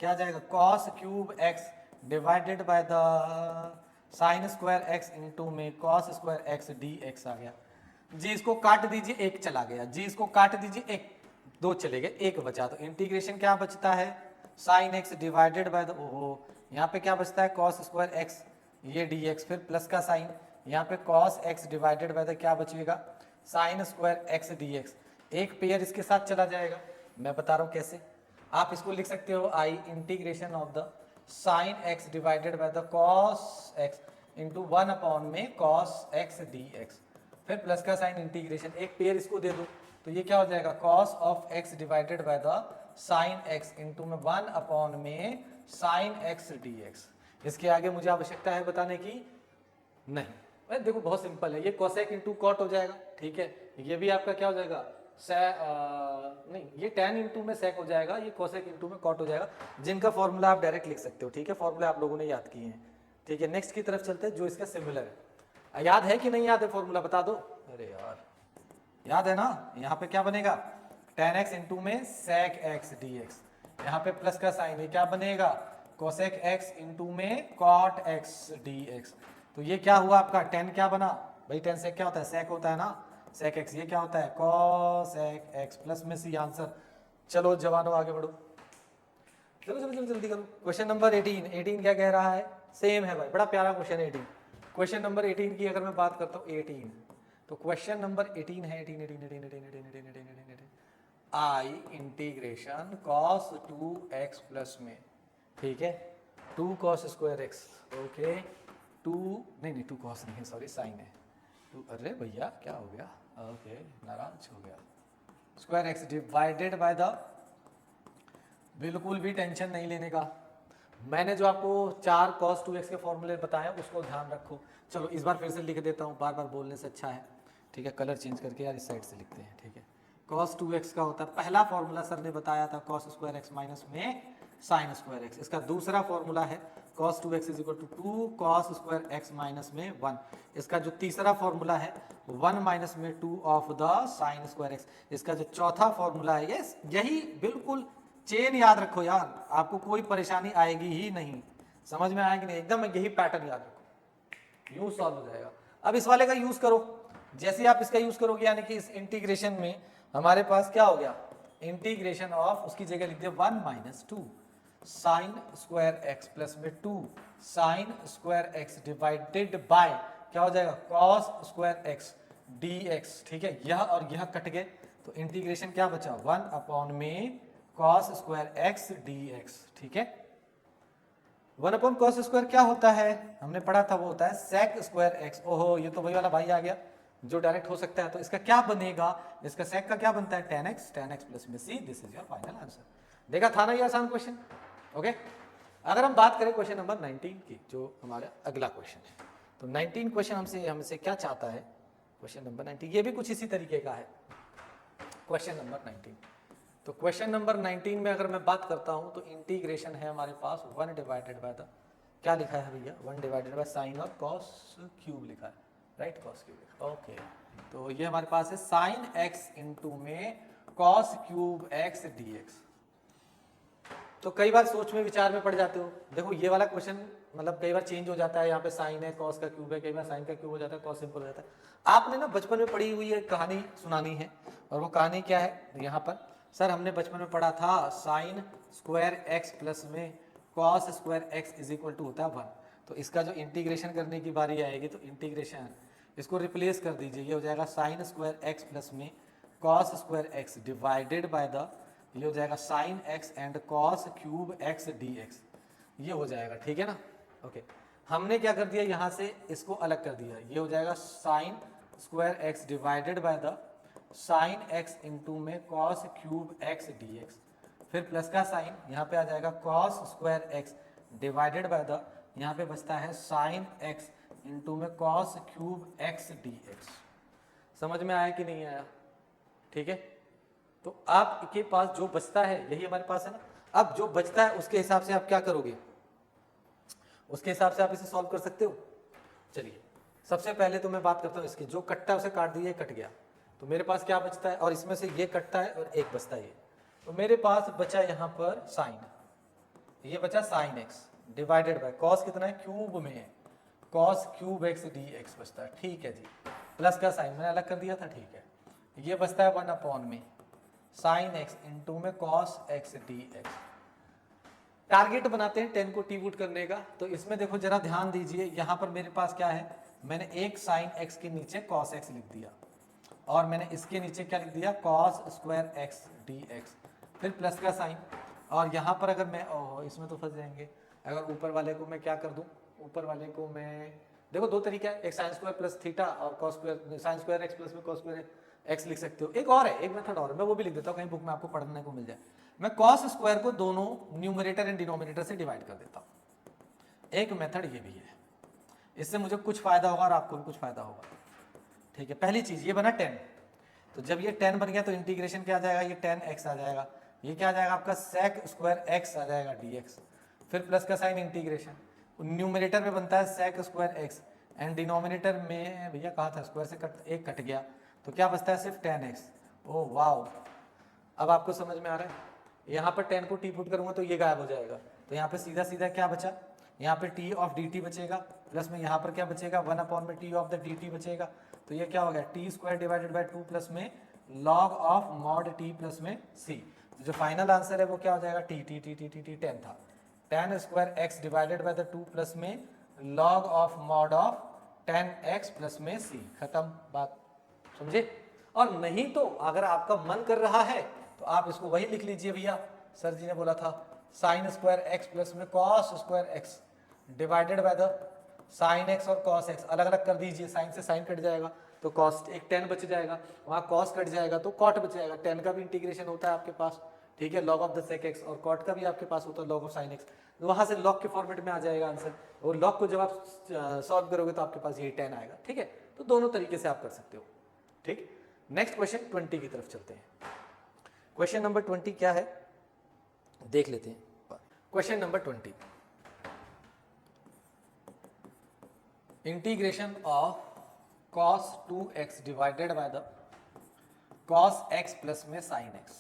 क्या आ जाएगा cos cube x divided by the sine square x into में cos square x d x आ गया। जी इसको काट दीजिए, एक चला गया, जी इसको काट दीजिए, एक, दो चले गए, एक बचा, तो इंटीग्रेशन क्या बचता है sine x divided by the, ओहो यहाँ पे क्या बचता है कॉस स्क्वायर एक्स, ये डी एक्स, फिर प्लस का साइन, यहाँ पे cos x divided by the क्या बचेगा sign square x d x, एक पेयर इसके साथ चला जाएगा। मैं बता रहा हूँ कैसे, आप इसको लिख सकते हो I integration of the sine x divided by the cos x into 1 upon में कॉस एक्स डी एक्स, फिर प्लस का साइन इंटीग्रेशन, एक पेयर इसको दे दो तो ये क्या हो जाएगा cos of x divided by the sine x into में 1 अपॉन में साइन एक्स डी एक्स। इसके आगे मुझे आवश्यकता है बताने की नहीं, अरे देखो बहुत सिंपल है, ये कोसेक इंटू कॉट हो जाएगा, ठीक है, ये भी आपका क्या हो जाएगा नहीं ये tan इंटू में सेक हो जाएगा, ये कोसेक इंटू में कॉट हो जाएगा, जिनका फॉर्मूला आप डायरेक्ट लिख सकते हो, ठीक है, फॉर्मूला आप लोगों ने याद किए हैं, ठीक है। नेक्स्ट की तरफ चलते हैं जो इसका सिमिलर है, याद है कि नहीं याद है फॉर्मूला बता दो, अरे यार याद है ना, यहाँ पे क्या बनेगा tan x इंटू में sec x dx, यहाँ पे प्लस का साइन है, क्या बनेगा cosec x इंटू में cot x dx, तो ये क्या हुआ आपका tan क्या बना भाई, tan sec क्या होता है sec होता है ना, sec x, ये क्या होता है cosec x प्लस में सी आंसर। चलो जवानों आगे बढ़ो, चलो चलो चलो जल्दी करो। क्वेश्चन नंबर 18, 18 क्या कह रहा है, सेम है भाई, बड़ा प्यारा क्वेश्चन है 18। क्वेश्चन नंबर 18 की अगर मैं बात करता हूँ 18, तो क्वेश्चन नंबर 18 है 18 आई इंटीग्रेशन कॉस 2x प्लस में, ठीक है, 2 कॉस स्क्वायर एक्स, ओके 2 नहीं 2 कॉस नहीं है, सॉरी साइन है 2, अरे भैया क्या हो गया, ओके नाराज हो गया, square x divided by the, बिल्कुल भी टेंशन नहीं लेने का, मैंने जो आपको 4 cos 2x के फॉर्मूले बताया उसको ध्यान रखो। चलो इस बार फिर से लिख देता हूँ, बार बार बोलने से अच्छा है, ठीक है, कलर चेंज करके यार इस साइड से लिखते हैं, ठीक है। cos 2x का होता है, पहला फॉर्मूला सर ने बताया था cos स्क्वायर एक्स माइनस में साइन स्क्वायर एक्स, इसका दूसरा फॉर्मूला है cos 2x is equal to 2 cos square x minus में 1, इसका जो तीसरा फॉर्मूला है 1 माइनस में 2 of the sine square x, इसका जो चौथा फॉर्मूला है, यस यही बिल्कुल चेन याद रखो यार, आपको कोई परेशानी आएगी ही नहीं, समझ में आएगी नहीं, एकदम यही पैटर्न याद रखो, यूज सॉल्व हो जाएगा। अब इस वाले का यूज करो, जैसे आप इसका यूज करोगे यानी कि इस इंटीग्रेशन में हमारे पास क्या हो गया इंटीग्रेशन ऑफ, उसकी जगह लिख दिया 1 माइनस 2 साइन स्क्वायर एक्स प्लस में 2 sign square x divided bye क्या हो जाएगा cos square x d x, ठीक है, यह और यह कट गए तो इंटीग्रेशन क्या बचा 1 अपॉन में cos square x d x, ठीक है। 1 अपॉन cos स्क्वायर क्या होता है, हमने पढ़ा था, वो होता है sec स्क्वायर एक्स, ओहो ये तो वही वाला भाई आ गया जो डायरेक्ट हो सकता है, तो इसका क्या बनेगा, इसका sec का क्या बनता है tan x प्लस में c, this is your final answer. देखा था ना ये आसान क्वेश्चन, ओके। अगर हम बात करें क्वेश्चन नंबर 19 की, जो हमारा अगला क्वेश्चन है, तो 19 क्वेश्चन हमसे क्या चाहता है, क्वेश्चन नंबर 19 ये भी कुछ इसी तरीके का है, क्वेश्चन नंबर 19। तो क्वेश्चन नंबर 19 में अगर मैं बात करता हूं तो इंटीग्रेशन है हमारे पास 1 डिवाइडेड बाय द, क्या लिखा है भैया 1 डिवाइडेड बाय साइन और कॉस क्यूब लिखा है, राइट कॉस क्यूब लिखा, ओके। तो ये हमारे पास है साइन एक्स इंटू में cos cube x d x. तो कई बार सोच में विचार में पड़ जाते हो, देखो ये वाला क्वेश्चन मतलब कई बार चेंज हो जाता है, यहाँ पे साइन है कॉस का क्यूब है, कई बार साइन का क्यूब हो जाता है, कॉस सिंपल हो जाता है। आपने ना बचपन में पढ़ी हुई एक कहानी सुनानी है, और वो कहानी क्या है, यहाँ पर सर हमने बचपन में पढ़ा था साइन स्क्वायर एक्स प्लस में cos square x is equal to होता है 1, तो इसका जो इंटीग्रेशन करने की बारी आएगी तो इंटीग्रेशन इसको रिप्लेस कर दीजिए, ये हो जाएगा साइन स्क्वायर एक्स प्लस में cos square x divided by the, ये हो जाएगा sine x and cos cube x d x, ये हो जाएगा, ठीक है ना, ओके। हमने क्या कर दिया यहाँ से इसको अलग कर दिया, ये हो जाएगा sine square x divided by the sine x into में cos cube x d x, फिर प्लस का साइन यहाँ पे आ जाएगा cos square x divided by the, यहाँ पे बचता है साइन एक्स इंटू में cos cube x d x. समझ में आया कि नहीं आया, ठीक है। तो आपके पास जो बचता है यही हमारे पास है ना, अब जो बचता है उसके हिसाब से आप क्या करोगे, उसके हिसाब से आप इसे सॉल्व कर सकते हो। चलिए सबसे पहले तो मैं बात करता हूँ इसकी, जो कटता है उसे काट दिए, कट गया, तो मेरे पास क्या बचता है, और इसमें से ये कटता है और एक बचता है ये, तो मेरे पास बचा यहाँ पर साइन, ये बचा sign x divided by cos कितना है, क्यूब में है, cos cube x d x बचता है, ठीक है जी। प्लस का साइन मैंने अलग कर दिया था, ठीक है। ये बचता है 1 अपॉन में साइन एक्स इंटू में cos x d x. Target बनाते हैं 10 को टी वुड करने का, तो इसमें देखो जरा ध्यान दीजिए, यहाँ पर मेरे पास क्या है, मैंने एक साइन एक्स के नीचे कॉस एक्स लिख दिया और मैंने इसके नीचे क्या लिख दिया, cos square x d x, फिर प्लस का साइन। और यहाँ पर अगर मैं, ओहो इसमें तो फंस जाएंगे, अगर ऊपर वाले को मैं क्या कर दूँ, ऊपर वाले को मैं, देखो दो तरीका है, एक साइन स्क्वायर प्लस थीटा और कॉस स्क्वायर, साइन स्क्वायर एक्स प्लस में कॉस स्क्वायर एक्स लिख सकते हो। एक और है, एक मेथड और है, मैं वो भी लिख देता हूँ, कहीं बुक में आपको पढ़ने को मिल जाए। मैं कॉस स्क्वायर को दोनों न्यूमरेटर एंड डिनोमिनेटर से डिवाइड कर देता हूँ। एक मेथड ये भी है, इससे मुझे कुछ फायदा होगा और आपको भी कुछ फायदा होगा, ठीक है। पहली चीज ये बना 10, तो जब ये 10 बन गया तो इंटीग्रेशन क्या आ जाएगा, ये 10x आ जाएगा, ये क्या आ जाएगा आपका सेक स्क्वायर x आ जाएगा dx, फिर प्लस का साइन इंटीग्रेशन, न्यूमरेटर में बनता है sec square x and denominator में भैया कहा था स्क्वायर से एक कट गया, तो क्या बचता है सिर्फ 10x। ओह वाओ, अब आपको समझ में आ रहा है। यहाँ पर 10 को टी पुट करूंगा तो ये गायब हो जाएगा, तो यहाँ पे सीधा सीधा क्या बचा, यहाँ पे टी ऑफ डी टी बचेगा, प्लस में यहाँ पर क्या बचेगा, 1 अपॉन में t of the d t बचेगा, तो ये क्या हो गया, t square divided by 2 plus में log of mod t plus में सी। जो फाइनल आंसर है वो क्या हो जाएगा, t t t t t t 10 था, 10 square x divided by the 2 plus में log of mod of 10x plus में सी। खत्म बात, समझे। और नहीं तो अगर आपका मन कर रहा है तो आप इसको वही लिख लीजिए भैया, सर जी ने बोला था साइन स्क्वायर एक्स प्लस में cos square x divided by the sine x और कॉस एक्स, अलग अलग कर दीजिए, साइन से साइन कट जाएगा तो कॉस, एक 10 बच जाएगा, वहाँ कॉस कट जाएगा तो कॉट बच जाएगा, 10 का भी इंटीग्रेशन होता है आपके पास, ठीक है, log of the sec x, और कॉट का भी आपके पास होता है लॉग ऑफ साइन एक्स, वहाँ से लॉग के फॉर्मेट में आ जाएगा आंसर, और लॉग को जब आप सॉल्व करोगे तो आपके पास ये 10 आएगा, ठीक है। तो दोनों तरीके से आप कर सकते हो, ठीक। नेक्स्ट क्वेश्चन 20 की तरफ चलते हैं। क्वेश्चन नंबर 20 क्या है देख लेते हैं। Question number 20, integration of cos 2x divided by the cos x plus में sin x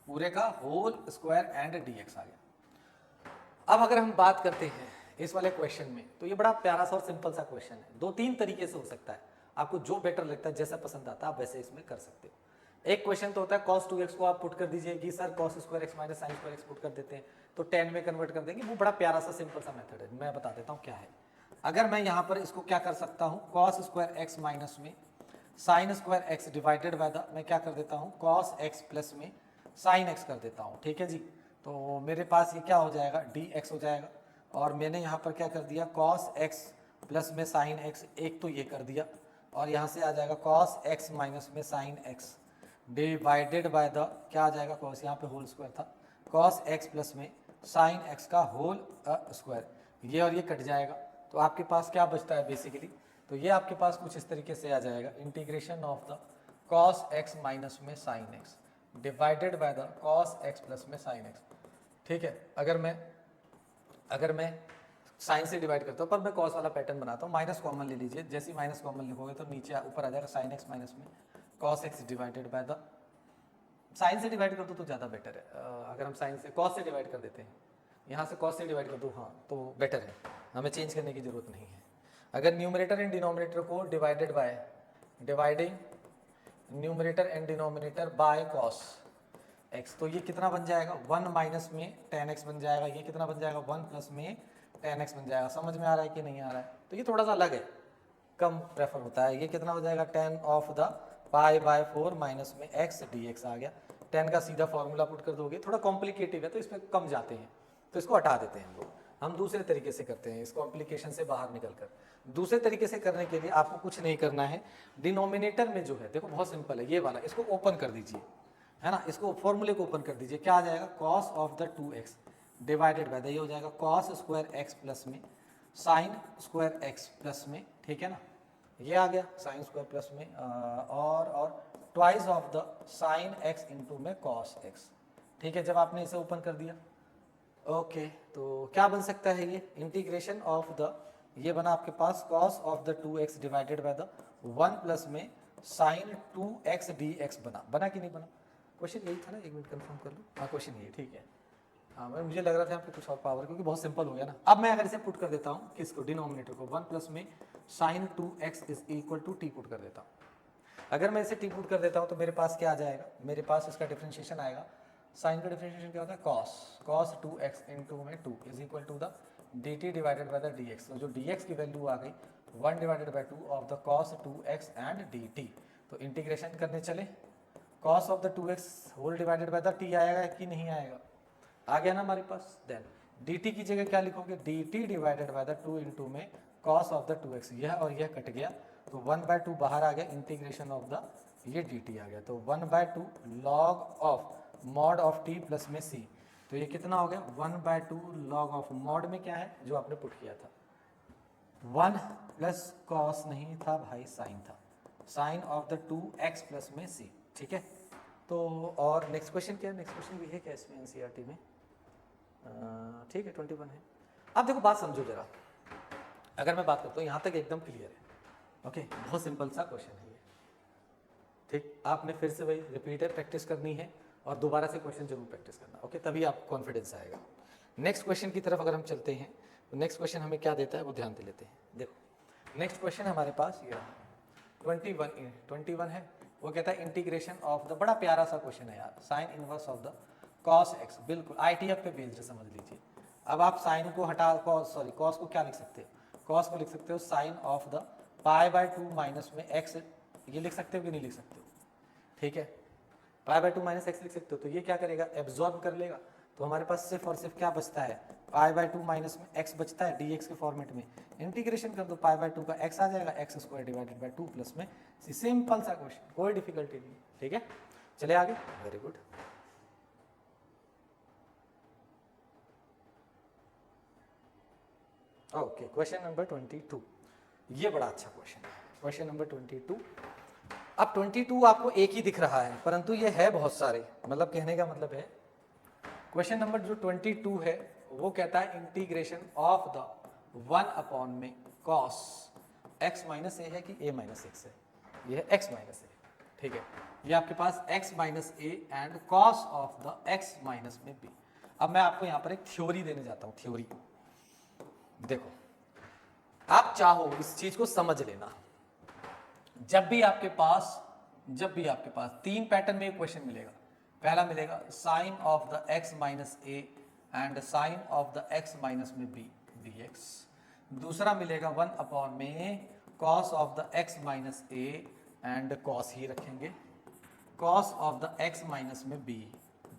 पूरे का होल स्क्वायर एंड dx आ गया। अब अगर हम बात करते हैं इस वाले क्वेश्चन में, तो ये बड़ा प्यारा सा और सिंपल सा क्वेश्चन है, दो तीन तरीके से हो सकता है, आपको जो बेटर लगता है, जैसा पसंद आता है आप वैसे इसमें कर सकते हो। एक क्वेश्चन तो होता है cos 2x को आप पुट कर दीजिए कि sir cos square x minus sign square x put कर देते हैं तो 10 में कन्वर्ट कर देंगे, वो बड़ा प्यारा सा सिंपल सा मेथड है, मैं बता देता हूँ क्या है। अगर मैं यहाँ पर इसको क्या कर सकता हूँ, cos स्क्वायर x माइनस में sine square x divided by the, मैं क्या कर देता हूँ cos x प्लस में साइन x कर देता हूँ, ठीक है जी। तो मेरे पास ये क्या हो जाएगा, dx हो जाएगा, और मैंने यहाँ पर क्या कर दिया cos x प्लस में साइन x, एक तो ये कर दिया, और यहाँ से आ जाएगा cos x माइनस में sine x divided by the, क्या आ जाएगा cos, यहाँ पे होल स्क्वायर था, cos x प्लस में साइन x का होल स्क्वायर, ये और ये कट जाएगा, तो आपके पास क्या बचता है बेसिकली, तो ये आपके पास कुछ इस तरीके से आ जाएगा, integration of the cos x minus में sine x divided by the cos x plus में साइन x, ठीक है। अगर मैं साइन से डिवाइड करता हूँ, पर मैं cos वाला पैटर्न बनाता हूँ, माइनस कॉमन ले लीजिए, जैसे ही माइनस कॉमन लिखोगे तो नीचे ऊपर आ जाएगा साइन x माइनस में cos x divided by the, sine से डिवाइड कर दो तो ज़्यादा बेटर है, अगर हम साइन से cos से डिवाइड कर देते हैं, यहाँ से cos से डिवाइड कर दो, हाँ तो बेटर है, हमें चेंज करने की जरूरत नहीं है। अगर न्यूमरेटर एंड डिनोमिनेटर को divided by, dividing numerator and denominator by cos x, तो ये कितना बन जाएगा, 1 माइनस में 10x बन जाएगा, ये कितना बन जाएगा 1 प्लस में 10x बन जाएगा। समझ में आ रहा है कि नहीं आ रहा है, तो ये थोड़ा सा अलग है, कम प्रेफर होता है। ये कितना हो जाएगा 10 of the pi by 4 minus में x dx आ गया। 10 का सीधा फॉर्मूला पुट कर दोगे, थोड़ा कॉम्प्लिकेटेड है तो इसमें कम जाते हैं, तो इसको हटा देते हैं हम लोग, हम दूसरे तरीके से करते हैं, इस कॉम्प्लिकेशन से बाहर निकलकर। दूसरे तरीके से करने के लिए आपको कुछ नहीं करना है, डिनोमिनेटर में जो है देखो बहुत सिंपल है, ये वाला इसको ओपन कर दीजिए, है ना, इसको फॉर्मूले को ओपन कर दीजिए, क्या आ जाएगा cos of the 2x divided by the, ये हो जाएगा cos स्क्वायर x प्लस में साइन स्क्वायर x प्लस में, ठीक है ना, ये आ गया साइन स्क्वायर प्लस में और twice of the sine x into में cos x, ठीक है। जब आपने इसे ओपन कर दिया, ओके, तो क्या बन सकता है ये, इंटीग्रेशन ऑफ द, ये बना आपके पास cos of the 2x divided by the 1 plus में साइन 2x dx बना कि नहीं बना, क्वेश्चन यही था ना, एक मिनट कंफर्म कर लो, हाँ क्वेश्चन यही, ठीक है। हाँ मुझे लग रहा था यहाँ पे कुछ और पावर, क्योंकि बहुत सिंपल हो गया ना। अब मैं अगर इसे पुट कर देता हूँ किसको, डिनोमिनेटर को, 1 प्लस में sine 2x is equal to t put कर देता हूँ। अगर मैं इसे टी पुट कर देता हूँ तो मेरे पास क्या आ जाएगा, मेरे पास इसका डिफरेंशिएशन आएगा, साइन का डिफरेंशिएशन क्या होता है, cos 2x इंटू में 2 is equal to the dt divided by the dx। तो जो dx की वैल्यू आ गई 1 divided by 2 of the cos 2x and dt। तो इंटीग्रेशन करने चले, cos of the 2x whole divided by the t आएगा कि नहीं आएगा, आ गया ना हमारे पास। देन dt की जगह क्या लिखोगे, dt divided by the 2 into में cos ऑफ द 2x, यह और यह कट गया तो 1/2 बाहर आ गया, इंटीग्रेशन ऑफ द ये dt आ गया, तो 1/2 log of mod of t plus में c। तो ये कितना हो गया, 1/2 log ऑफ मॉड में क्या है जो आपने पुट किया था, 1 प्लस cos नहीं था भाई, साइन था, sine of the 2x plus में c। ठीक है, तो और नेक्स्ट क्वेश्चन क्या है, नेक्स्ट क्वेश्चन भी है क्या इसमें एनसीईआरटी में, ठीक है 21 है। अब देखो बात समझो जरा, अगर मैं बात करता हूँ यहाँ तक एकदम क्लियर है, ओके बहुत सिंपल सा क्वेश्चन है ये, ठीक। आपने फिर से वही रिपीटेड प्रैक्टिस करनी है और दोबारा से क्वेश्चन जरूर प्रैक्टिस करना, ओके तभी आपको कॉन्फिडेंस आएगा। नेक्स्ट क्वेश्चन की तरफ अगर हम चलते हैं तो नेक्स्ट क्वेश्चन हमें क्या देता है वो ध्यान दे लेते हैं। देखो नेक्स्ट क्वेश्चन हमारे पास ये 21 है, वो कहता है इंटीग्रेशन ऑफ द, बड़ा प्यारा सा क्वेश्चन है यार, sine inverse of the cos x, बिल्कुल ITF पे बेस्ड समझ लीजिए। अब आप साइन को हटा, cos को क्या लिख सकते हो, cos को लिख सकते हो साइन ऑफ द π/2 माइनस में x, ये लिख सकते हो कि नहीं लिख सकते हो, ठीक है π/2 माइनस x लिख सकते हो। तो ये क्या करेगा, एब्जॉर्ब कर लेगा, तो हमारे पास सिर्फ और सिर्फ क्या बचता है, π/2 माइनस में x बचता है dx के फॉर्मेट में, इंटीग्रेशन कर दो π/2 का x आ जाएगा, x² डिवाइडेड बाय 2 प्लस में, सिंपल सा क्वेश्चन, कोई डिफिकल्टी नहीं, ठीक है। चले आगे, very good. Okay question number 22, ये बड़ा अच्छा क्वेश्चन है, क्वेश्चन नंबर 22। अब 22 आपको एक ही दिख रहा है, परंतु ये है बहुत सारे, मतलब कहने का मतलब है क्वेश्चन नंबर जो 22 है वो कहता है इंटीग्रेशन ऑफ द 1 अपॉन में cos x माइनस ए है कि a माइनस एक्स है, ये है x माइनस ए, ठीक है। ये आपके पास x minus a and cos of the x minus में b। अब मैं आपको यहाँ पर एक थ्योरी देने जाता हूँ, थ्योरी देखो, आप चाहो इस चीज को समझ लेना, जब भी आपके पास 3 पैटर्न में एक क्वेश्चन मिलेगा, पहला मिलेगा sine of the x minus a and sine of the x minus में b dx, दूसरा मिलेगा 1 अपॉन में cos of the x minus a and cos ही रखेंगे, cos of the x minus में b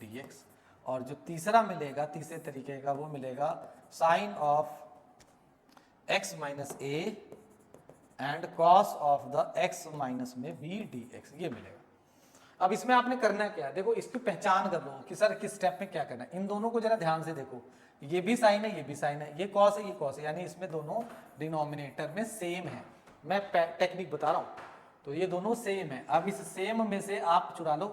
dx, और जो तीसरा मिलेगा, तीसरे तरीके का, वो मिलेगा sine of x minus a and cos of the x minus में b dx, ये मिलेगा। अब इसमें आपने करना क्या है, देखो इसकी पहचान कर लो कि सर किस स्टेप में क्या करना है। इन दोनों को जरा ध्यान से देखो, ये भी साइन है, ये भी साइन है, ये cos है, ये cos है, यानी इसमें दोनों डिनोमिनेटर में सेम है। मैं टेक्निक बता रहा हूँ, तो ये दोनों सेम है। अब इस सेम में से आप चुरा लो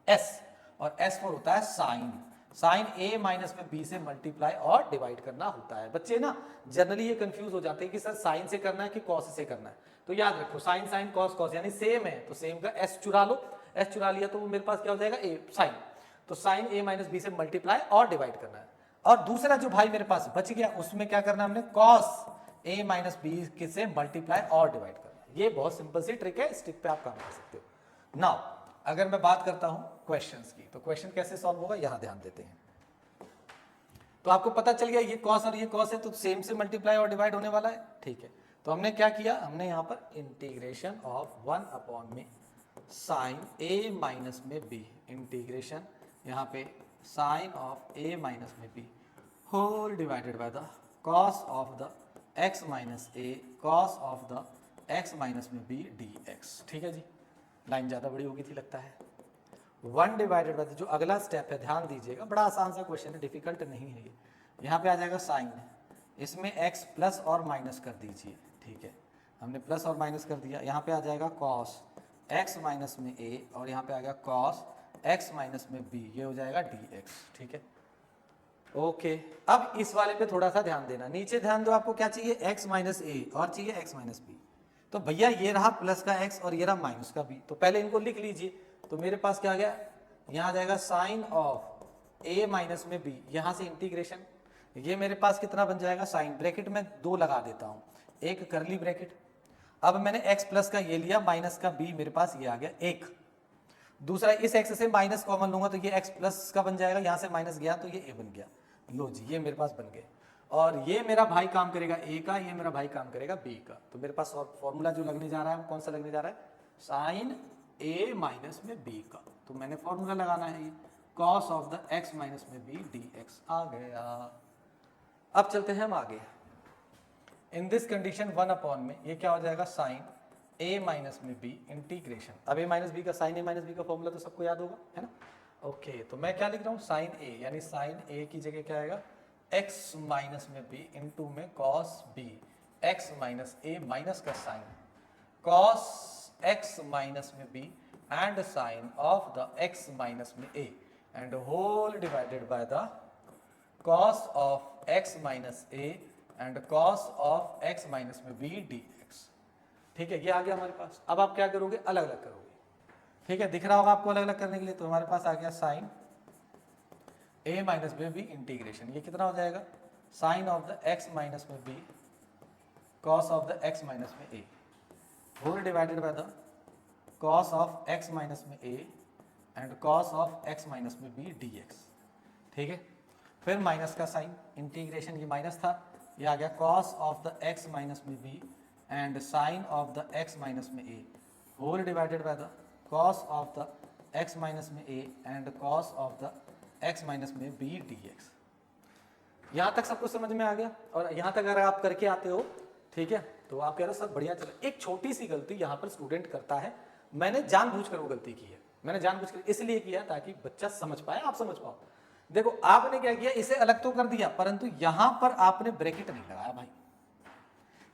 s, और s पर होता है साइन, साइन a माइनस में b से मल्टीप्लाई और डिवाइड करना होता है। बच्चे ना जनरली ये कंफ्यूज हो जाते हैं कि सर साइन से करना है कि cos से करना है, तो याद रखो साइन साइन cos cos यानी सेम है, तो सेम का s चुरा लो, s चुरा लिया तो वो मेरे पास क्या हो जाएगा, a साइन, तो साइन a माइनस b से मल्टीप्लाई और डिवाइड करना है। और दूसरा जो भाई मेरे पास बच गया, उसमें क्या करना हमने, cos a माइनस b से मल्टीप्लाई और डिवाइड करना। ये बहुत सिंपल सी ट्रिक है, इस ट्रिक पे आप काम कर सकते हो। नाउ अगर मैं बात करता हूं क्वेश्चंस की, तो क्वेश्चन कैसे सॉल्व होगा यहां ध्यान देते हैं। तो आपको पता चल गया ये cos और ये cos है, तो सेम से मल्टीप्लाई और डिवाइड होने वाला है, ठीक है। तो हमने क्या किया, हमने यहाँ पर इंटीग्रेशन ऑफ 1 अपॉन में साइन a माइनस में b, इंटीग्रेशन यहाँ पे साइन ऑफ a माइनस में b whole divided by the cos of the x minus a cos of the x minus में b dx, ठीक है जी। लाइन ज़्यादा बड़ी हो गई थी लगता है। 1 डिवाइडेड बाय जो अगला स्टेप है, ध्यान दीजिएगा, बड़ा आसान सा क्वेश्चन है, डिफिकल्ट नहीं है ये। यहाँ पे आ जाएगा साइन, इसमें x प्लस और माइनस कर दीजिए, ठीक है, हमने प्लस और माइनस कर दिया। यहाँ पे आ जाएगा cos x माइनस में a, और यहाँ पे आ गया cos x माइनस में b, ये हो जाएगा dx, ठीक है। ओके, अब इस वाले पे थोड़ा सा ध्यान देना, नीचे ध्यान दो, आपको क्या चाहिए, x माइनस ए और चाहिए x माइनस बी। तो भैया ये रहा प्लस का x और ये रहा माइनस का b, तो पहले इनको लिख लीजिए। तो मेरे पास क्या आ गया, यहाँ आ जाएगा साइन ऑफ ए माइनस में बी, यहाँ से इंटीग्रेशन, ये मेरे पास कितना बन जाएगा साइन, ब्रैकेट में 2 लगा देता हूँ, एक करली ब्रैकेट, अब मैंने x प्लस का ये लिया, माइनस का b मेरे पास ये आ गया 1, दूसरा इस x से माइनस कॉमन लूंगा तो ये x प्लस का बन जाएगा, यहाँ से माइनस गया तो ये a बन गया, लो जी ये मेरे पास बन गए। और ये मेरा भाई काम करेगा a का, ये मेरा भाई काम करेगा b का, तो मेरे पास फॉर्मूला जो लगने जा रहा है कौन सा लगने जा रहा है, साइन a माइनस में b का, तो मैंने फॉर्मूला लगाना है ये cos of the x minus में b dx आ गया। अब चलते हैं हम आगे, इन दिस कंडीशन 1 अपॉन में ये क्या हो जाएगा साइन a माइनस में b इंटीग्रेशन, अब a माइनस बी का साइन a माइनस बी का फॉर्मूला तो सबको याद होगा है ना, ओके तो मैं क्या लिख रहा हूँ साइन a, यानी साइन a की जगह क्या आएगा x माइनस में b इंटू में cos b, x minus a minus का साइन cos x माइनस में b and sine of the x minus में a and whole divided by the cos of x minus a and cos of x minus में b dx। ठीक है, ये आ गया हमारे पास। अब आप क्या करोगे, अलग अलग करोगे। ठीक है, दिख रहा होगा आपको अलग अलग करने के लिए, तो हमारे पास आ गया साइन a माइनस में b इंटीग्रेशन, ये कितना हो जाएगा sine of the x minus में b cos of the x minus में a whole divided by the cos of x minus में a and cos of x minus में b dx। ठीक है, फिर माइनस का साइन इंटीग्रेशन, ये minus था, ये आ गया cos of the x minus में b and sine of the x minus में a whole divided by the cos of the x minus में a and cos of the x minus में b dx। यहाँ तक सबको समझ में आ गया, और यहाँ तक अगर आप करके आते हो, ठीक है, तो आप कह रहे हो सब बढ़िया चला। एक छोटी सी गलती यहाँ पर स्टूडेंट करता है, मैंने जानबूझकर वो गलती की है, मैंने जानबूझकर इसलिए किया ताकि बच्चा समझ पाए, आप समझ पाओ। देखो आपने क्या किया, इसे अलग तो कर दिया, परंतु यहां पर आपने ब्रैकेट नहीं लगाया भाई,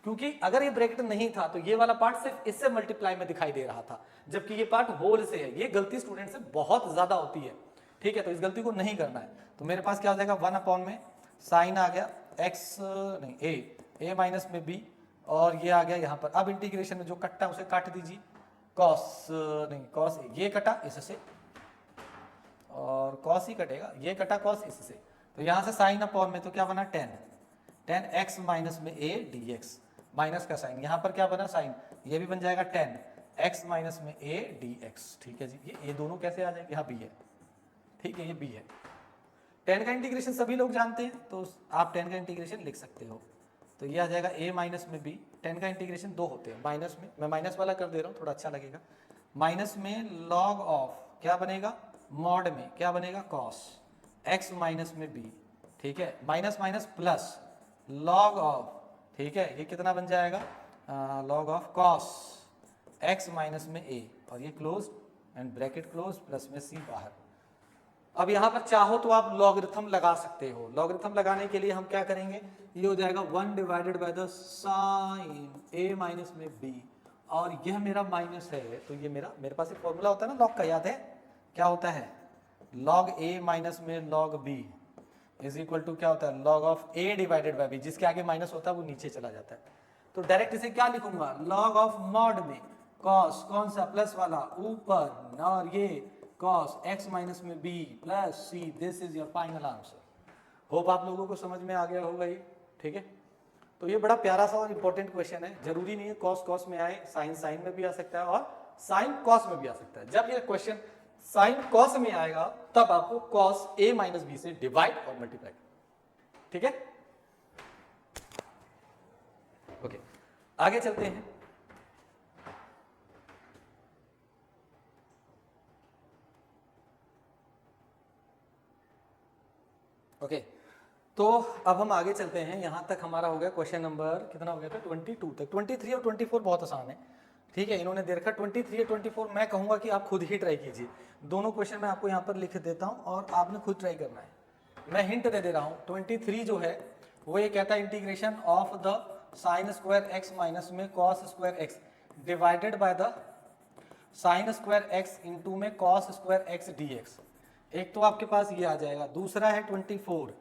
क्योंकि अगर ये ब्रैकेट नहीं था तो ये वाला पार्ट सिर्फ इससे मल्टीप्लाई में दिखाई दे रहा था, जबकि ये पार्ट होल से है। ये गलती स्टूडेंट से बहुत ज्यादा होती है, ठीक है, तो इस गलती को नहीं करना है। तो मेरे पास क्या हो जाएगा 1 अपॉन में साइन आ गया x नहीं a माइनस में b, और ये आ गया यहाँ पर। अब इंटीग्रेशन में जो कट्टा उसे काट दीजिए, cos नहीं cos ये कटा इससे, और cos ही कटेगा, ये कटा cos इससे, तो यहाँ से साइन अपॉन में तो क्या बना tan x माइनस में a dx, माइनस का साइन, यहाँ पर क्या बना साइन, ये भी बन जाएगा tan x माइनस में a dx। ठीक है जी, ये दोनों कैसे आ जाएंगे, यहाँ b है, ठीक है, ये b है। tan का इंटीग्रेशन सभी लोग जानते हैं, तो आप tan का इंटीग्रेशन लिख सकते हो, तो ये आ जाएगा a माइनस में b। tan का इंटीग्रेशन 2 होते हैं, माइनस में, मैं माइनस वाला कर दे रहा हूँ थोड़ा अच्छा लगेगा, माइनस में log ऑफ क्या बनेगा, मॉड में क्या बनेगा cos x माइनस में b, ठीक है, minus minus plus log of, ठीक है, ये कितना बन जाएगा log of cos x minus में a, और ये close and bracket close, plus में c बाहर। अब यहाँ पर चाहो तो आप लॉगरिथम लगा सकते हो। लॉगरिथम लगाने के लिए हम क्या करेंगे, ये हो जाएगा 1 divided by the sine a minus में b, और यह मेरा माइनस है, तो ये मेरे पास एक फॉर्मूला होता है ना लॉग का, याद है क्या होता है, log a माइनस में log b is equal to क्या होता है, log of a divided by b, जिसके आगे माइनस होता है वो नीचे चला जाता है। तो डायरेक्ट इसे क्या लिखूंगा, log ऑफ मॉड में cos, कौन सा प्लस वाला ऊपर, और ये cos x माइनस में b plus c, this is your final answer. Hope आप लोगों को समझ में आ गया होगा ये, ठीक है। तो ये बड़ा प्यारा सा और इंपॉर्टेंट क्वेश्चन है, जरूरी नहीं है cos cos में आए, साइन साइन में भी आ सकता है और साइन cos में भी आ सकता है। जब ये क्वेश्चन साइन cos में आएगा तब आपको cos a माइनस b से डिवाइड और मल्टीप्लाई, ठीक है। ओके, आगे चलते हैं। ओके, तो अब हम आगे चलते हैं। यहां तक हमारा हो गया क्वेश्चन नंबर कितना हो गया था, 22 तक। 23 और 24 बहुत आसान है, ठीक है, इन्होंने दे रखा 23 और 24। मैं कहूंगा कि आप खुद ही ट्राई कीजिए, दोनों क्वेश्चन मैं आपको यहाँ पर लिख देता हूँ और आपने खुद ट्राई करना है। मैं हिंट दे रहा हूँ, 23 जो है वो ये कहता है integration of the sine square x minus में cos square x divided by the sine square x into में कॉस स्क्वायर एक्स डीएक्स। एक तो आपके पास ये आ जाएगा, दूसरा है 24,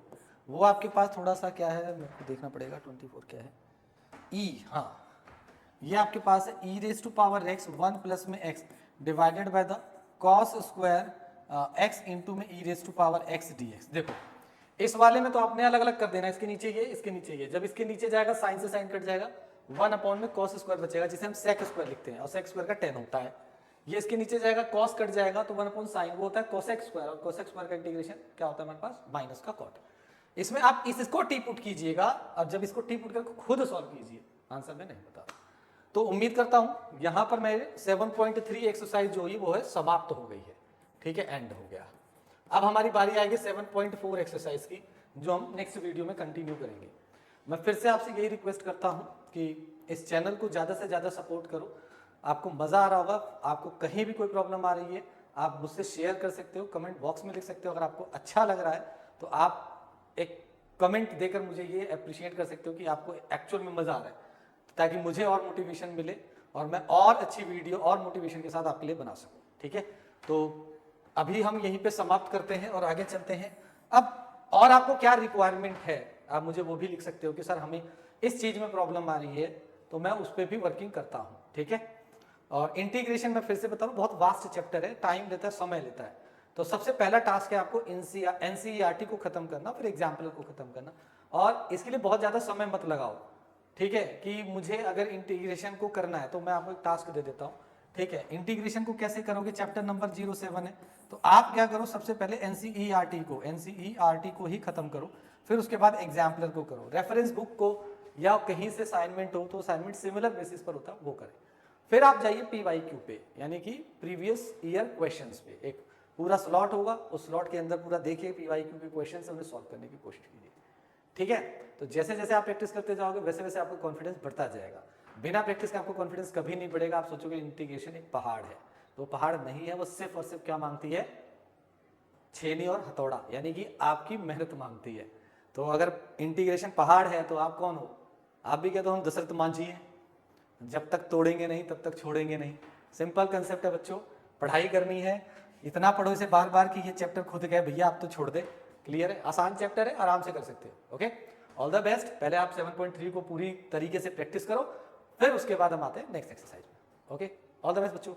वो आपके पास थोड़ा सा क्या है, मेरे को देखना पड़ेगा 24 क्या है, ई, हाँ ये आपके पास है e raise to power x 1 plus में x divided by the cos square x into में e raise to power x dx। देखो इस वाले में तो आपने अलग अलग कर देना, इसके नीचे ये, इसके नीचे ये। जब इसके नीचे जाएगा साइन से साइन कट जाएगा, 1 अपॉन में कॉस स्क्वायर बचेगा जिसे हम सेक स्क्वायर लिखते हैं, और सेक स्क्वायर का 10 होता है। ये इसके नीचे जाएगा, कॉस कट जाएगा तो 1 अपॉन साइन, वो होता है कोसेक स्क्वायर, और कोसेक स्क्वायर का इंटीग्रेशन क्या होता है हमारे पास, माइनस का कॉट। इसमें आप इसको टी पुट कीजिएगा, और जब इसको टी पुट करके खुद सॉल्व कीजिए, आंसर में नहीं बता। तो उम्मीद करता हूं यहां पर मेरे 7.3 एक्सरसाइज जो हुई वो है समाप्त हो गई है, ठीक है, एंड हो गया। अब हमारी बारी आएगी 7.4 एक्सरसाइज की, जो हम नेक्स्ट वीडियो में कंटिन्यू करेंगे। मैं फिर से आपसे यही रिक्वेस्ट करता हूं कि इस चैनल को ज़्यादा से ज़्यादा सपोर्ट करो। आपको मज़ा आ रहा होगा, आपको कहीं भी कोई प्रॉब्लम आ रही है आप मुझसे शेयर कर सकते हो, कमेंट बॉक्स में लिख सकते हो। अगर आपको अच्छा लग रहा है तो आप एक कमेंट देकर मुझे ये अप्रिशिएट कर सकते हो कि आपको एक्चुअल में मज़ा आ रहा है, ताकि मुझे और मोटिवेशन मिले और मैं और अच्छी वीडियो और मोटिवेशन के साथ आपके लिए बना सकूं, ठीक है। तो अभी हम यहीं पे समाप्त करते हैं और आगे चलते हैं। अब और आपको क्या रिक्वायरमेंट है आप मुझे वो भी लिख सकते हो कि सर हमें इस चीज़ में प्रॉब्लम आ रही है, तो मैं उस पर भी वर्किंग करता हूँ, ठीक है। और इंटीग्रेशन में फिर से बता रहा हूँ, बहुत वास्ट चैप्टर है, टाइम लेता है, समय लेता है। तो सबसे पहला टास्क है आपको एनसीईआरटी को खत्म करना, फिर एग्जाम्पल को खत्म करना, और इसके लिए बहुत ज़्यादा समय मत लगाओ, ठीक है। कि मुझे अगर इंटीग्रेशन को करना है तो मैं आपको एक टास्क दे देता हूँ, ठीक है। इंटीग्रेशन को कैसे करोगे, चैप्टर नंबर 07 है, तो आप क्या करो, सबसे पहले एनसीईआरटी को ही खत्म करो, फिर उसके बाद एग्जाम्पलर को करो। रेफरेंस बुक को या कहीं से असाइनमेंट हो तो असाइनमेंट सिमिलर बेसिस पर होता है वो करें। फिर आप जाइए PYQ पे, यानी कि प्रीवियस ईयर क्वेश्चंस पे। एक पूरा स्लॉट होगा, उस स्लॉट के अंदर पूरा देखिए PYQ के क्वेश्चंस, उन्हें सॉल्व करने की कोशिश कीजिए, ठीक है। तो जैसे जैसे आप प्रैक्टिस करते जाओगे वैसे वैसे आपको कॉन्फिडेंस बढ़ता जाएगा। बिना प्रैक्टिस के आपको कॉन्फिडेंस कभी नहीं बढ़ेगा। आप सोचोगे इंटीग्रेशन एक पहाड़ है, तो पहाड़ नहीं है, वो सिर्फ और सिर्फ क्या मांगती है, छेनी और हथौड़ा, यानी कि आपकी मेहनत मांगती है। तो अगर इंटीग्रेशन पहाड़ है तो आप कौन हो, आप भी क्या, तो हम दशरथ मांझी हैं, जब तक तोड़ेंगे नहीं तब तक छोड़ेंगे नहीं। सिंपल कंसेप्ट है बच्चों, पढ़ाई करनी है, इतना पढ़ो इसे बार बार कि ये चैप्टर खुद गए भैया आप तो छोड़ दे। क्लियर है, आसान चैप्टर है, आराम से कर सकते हो, ओके। All the best. पहले आप 7.3 को पूरी तरीके से प्रैक्टिस करो, फिर उसके बाद हम आते हैं नेक्स्ट एक्सरसाइज में, ओके। ऑल द बेस्ट बच्चों।